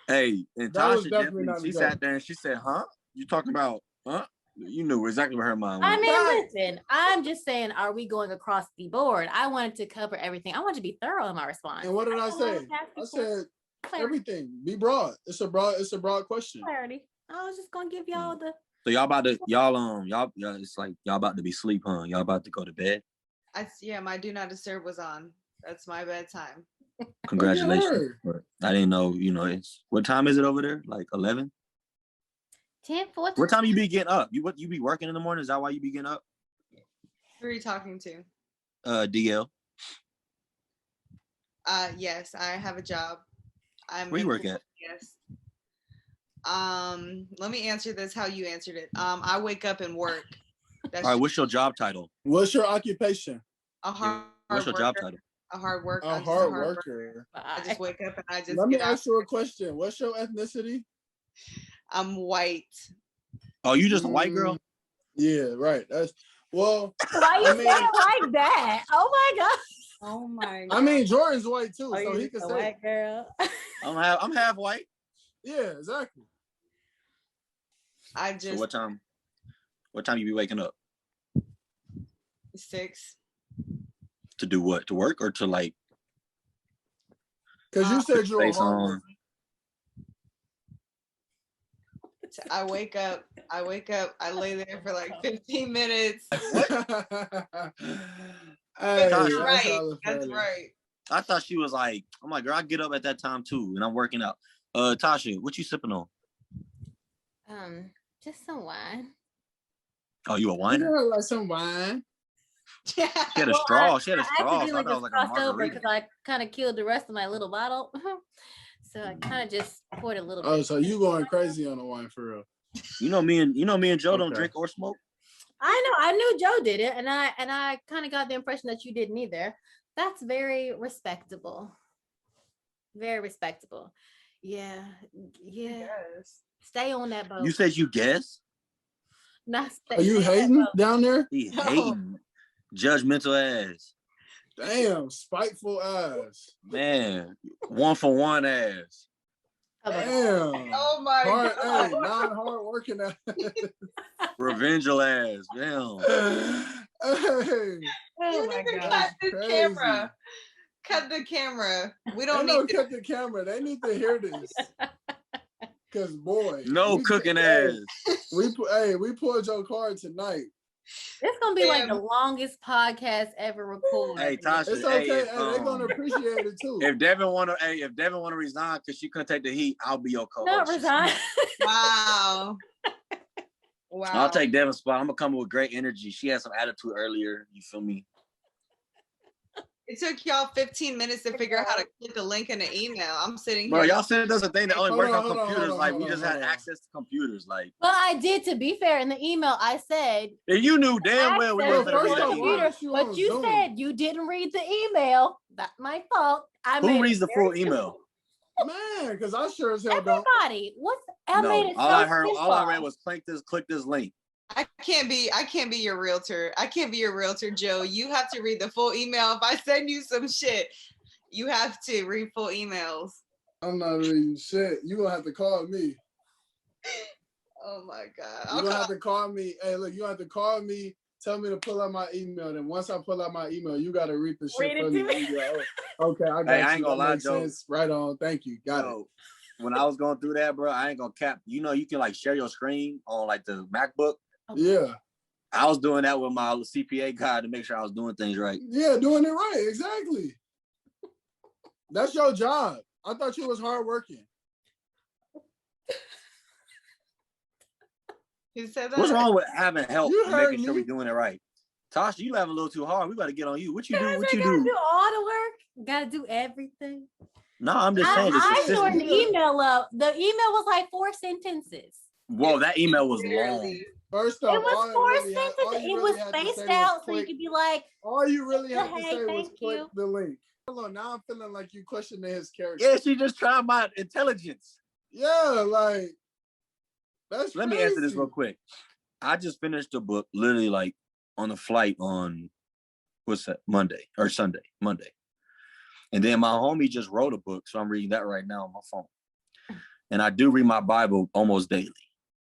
Hey, and Tasha definitely she sat there and she said, "Huh? You talking about? Huh?" You knew exactly what her mind was. I mean, listen, I'm just saying, are we going across the board? I wanted to cover everything. I wanted to be thorough in my response. And what did I say? I said everything. Be broad. It's a broad question. Clarity. I was just gonna give y'all the. So y'all about to it's like y'all about to be asleep, huh? Y'all about to go to bed? My do not disturb was on. That's my bedtime. Congratulations. I didn't know, it's what time is it over there? Like 11? 10, 14. What time you be getting up? You be working in the morning? Is that why you be getting up? Who are you talking to? DL. Yes, I have a job. Where you work at? Yes. Let me answer this how you answered it. I wake up and work. All right, what's your job title? What's your occupation? What's your job title? A hard worker. A hard worker. I just wake up and I just. Let me ask you a question. What's your ethnicity? I'm white. Oh, you just a white girl? Yeah, right. That's why you say it like that? Oh my God. Oh my God. I mean, Jordan's white too, so he can say white girl. I'm half white. Yeah, exactly. So what time you be waking up? 6. To do what? To work or to like? Because you said you're a hard worker. I wake up, I lay there for like 15 minutes. Hey, that's right. I thought she was like, I'm like, girl, I get up at that time too, and I'm working out. Tasha, what you sipping on? Just some wine. Oh, you a winer? Yeah, like some wine. She had a straw. She had a I straw. So I accidentally thought it was just like a crossed over margarita. because I kind of killed the rest of my little bottle. So I kind of just poured a little Oh, bit. so you going crazy on the wine for real? You know me and Joe don't Okay. drink or smoke. I knew Joe did it, and I kind of got the impression that you didn't either. That's very respectable. Very respectable. Yeah. Yes. Stay on that boat. You said you guess? Not stay, Are you stay on that hating boat. down there? He hating. Judgmental ass. Damn, spiteful ass. Man, 1 for 1 ass. Damn. Oh my Hard, God. hey, not hard working ass. Revengeful ass. Damn. Hey, Oh You my need to God. cut the crazy. camera. Cut the camera. We They don't don't need cut the camera. They need to hear this. Cause boy, No cooking ass. we pulled your card tonight. It's gonna be like Damn. the longest podcast ever recorded. Hey, Tasha. It's hey, okay. if, Hey, they're gonna appreciate it too. if Devin wanna resign because she couldn't take the heat, I'll be your co-host. Not resign. Wow. Wow. I'll take Devin's spot. I'm gonna come with great energy. She had some attitude earlier. You feel me? It took y'all 15 minutes to figure out how to click a link in an email. I'm sitting Bro, here. y'all sent us a thing that only Hold works on, on hold on, computers. hold on, Like hold we on, just hold had on. access to computers. Like, Well, I did, to be fair, in the email I said and you knew damn well we access wasn't gonna First read that off, email. why computer, was you but on you Zoom? said you didn't read the email. That's my fault. I made Who it reads the very full email? Man, because I sure as hell don't. Everybody, I made No, it all so I heard, all I simple. read was click this link. I can't be your realtor. I can't be your realtor, Joe. You have to read the full email. If I send you some shit, you have to read full emails. I'm not reading shit. You gonna have to call me. Oh my God. You gonna have to call me. Hey, look, you have to call me. Tell me to pull out my email. Then once I pull out my email, you gotta read the shit Read it for to me. me. You be like, oh, okay, I got Hey, you. I ain't gonna That lie, makes Joe. sense. Right on. Thank you. Got it. Yo, when I was going through that, bro, I ain't gonna cap. You know, you can like share your screen on like the MacBook. Yeah. I was doing that with my CPA guy to make sure I was doing things right. Yeah, doing it right. Exactly. That's your job. I thought you was hardworking. Who said that? What's wrong with having help You and heard making sure me. we're doing it right? Tasha, you laughing a little too hard. We got to get on you. What you do? Guys, What I you gotta do? do all the work. Gotta do everything. No, I'm just saying. It's I a shortened system. the email up. The email was like 4 sentences. Whoa, that email was long. Literally. First It off, was all 4 really had- all sentences. you It really was had to spaced say was out, so you click- could be like, All you really had to Hey, say was thank click you. the link. Hold on, now I'm feeling like you questioning his character. Yeah, she just trying my intelligence. Yeah, like that's Let me crazy. answer this real quick. I just finished the book literally like on a flight on what's that? Monday. And then my homie just wrote a book, so I'm reading that right now on my phone. And I do read my Bible almost daily.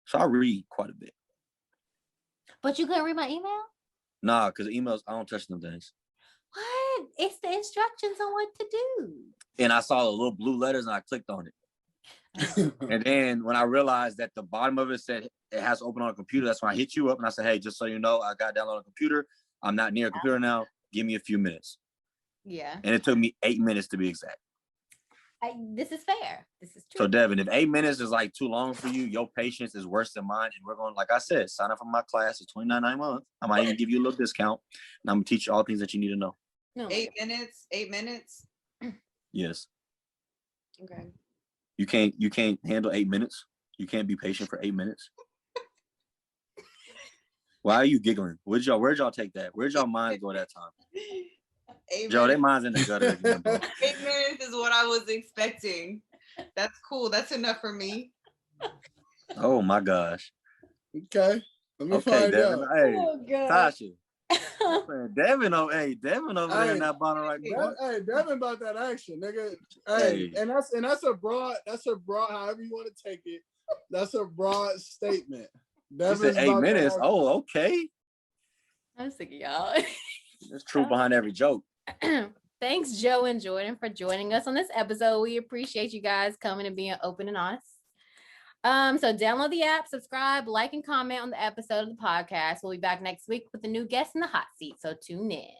So I read quite a bit. but you couldn't read my email? Nah, because emails, I don't touch them things. What? It's the instructions on what to do. And I saw the little blue letters and I clicked on it. And then when I realized that the bottom of it said it has to open on a computer, that's when I hit you up and I said, hey, just so you know, I got downloaded on a computer. I'm not near a computer now. Give me a few minutes. Yeah. And it took me 8 minutes to be exact. This is fair. This is true. So Devin, if 8 minutes is like too long for you, your patience is worse than mine. And we're going, like I said, sign up for my class. It's $29.99 a month. I might even give you a little discount. And I'm gonna teach you all things that you need to know. No. 8 minutes. 8 minutes. Yes. Okay. You can't handle 8 minutes. You can't be patient for 8 minutes. Why are you giggling? Where'd y'all take that? Where'd y'all minds go that time? 8 Joe, they minutes. minds in the gutter again, bro. 8 minutes is what I was expecting. That's cool. That's enough for me. Oh my gosh. Okay. Let me Okay, find Devin. out. Hey, Oh, God. Tasha. Man, Devin over there Hey, in that bottom right now. Hey, Devin about that action, nigga. Hey, Hey. and that's a broad, however you want to take it. That's a broad statement. You Devin's said 8 about that minutes. action. Oh, okay. I'm sick of y'all. There's truth behind every joke. Thanks, Joe and Jordan, for joining us on this episode. We appreciate you guys coming and being open and honest. So download the app, subscribe, like, and comment on the episode of the podcast. We'll be back next week with a new guest in the hot seat. So tune in.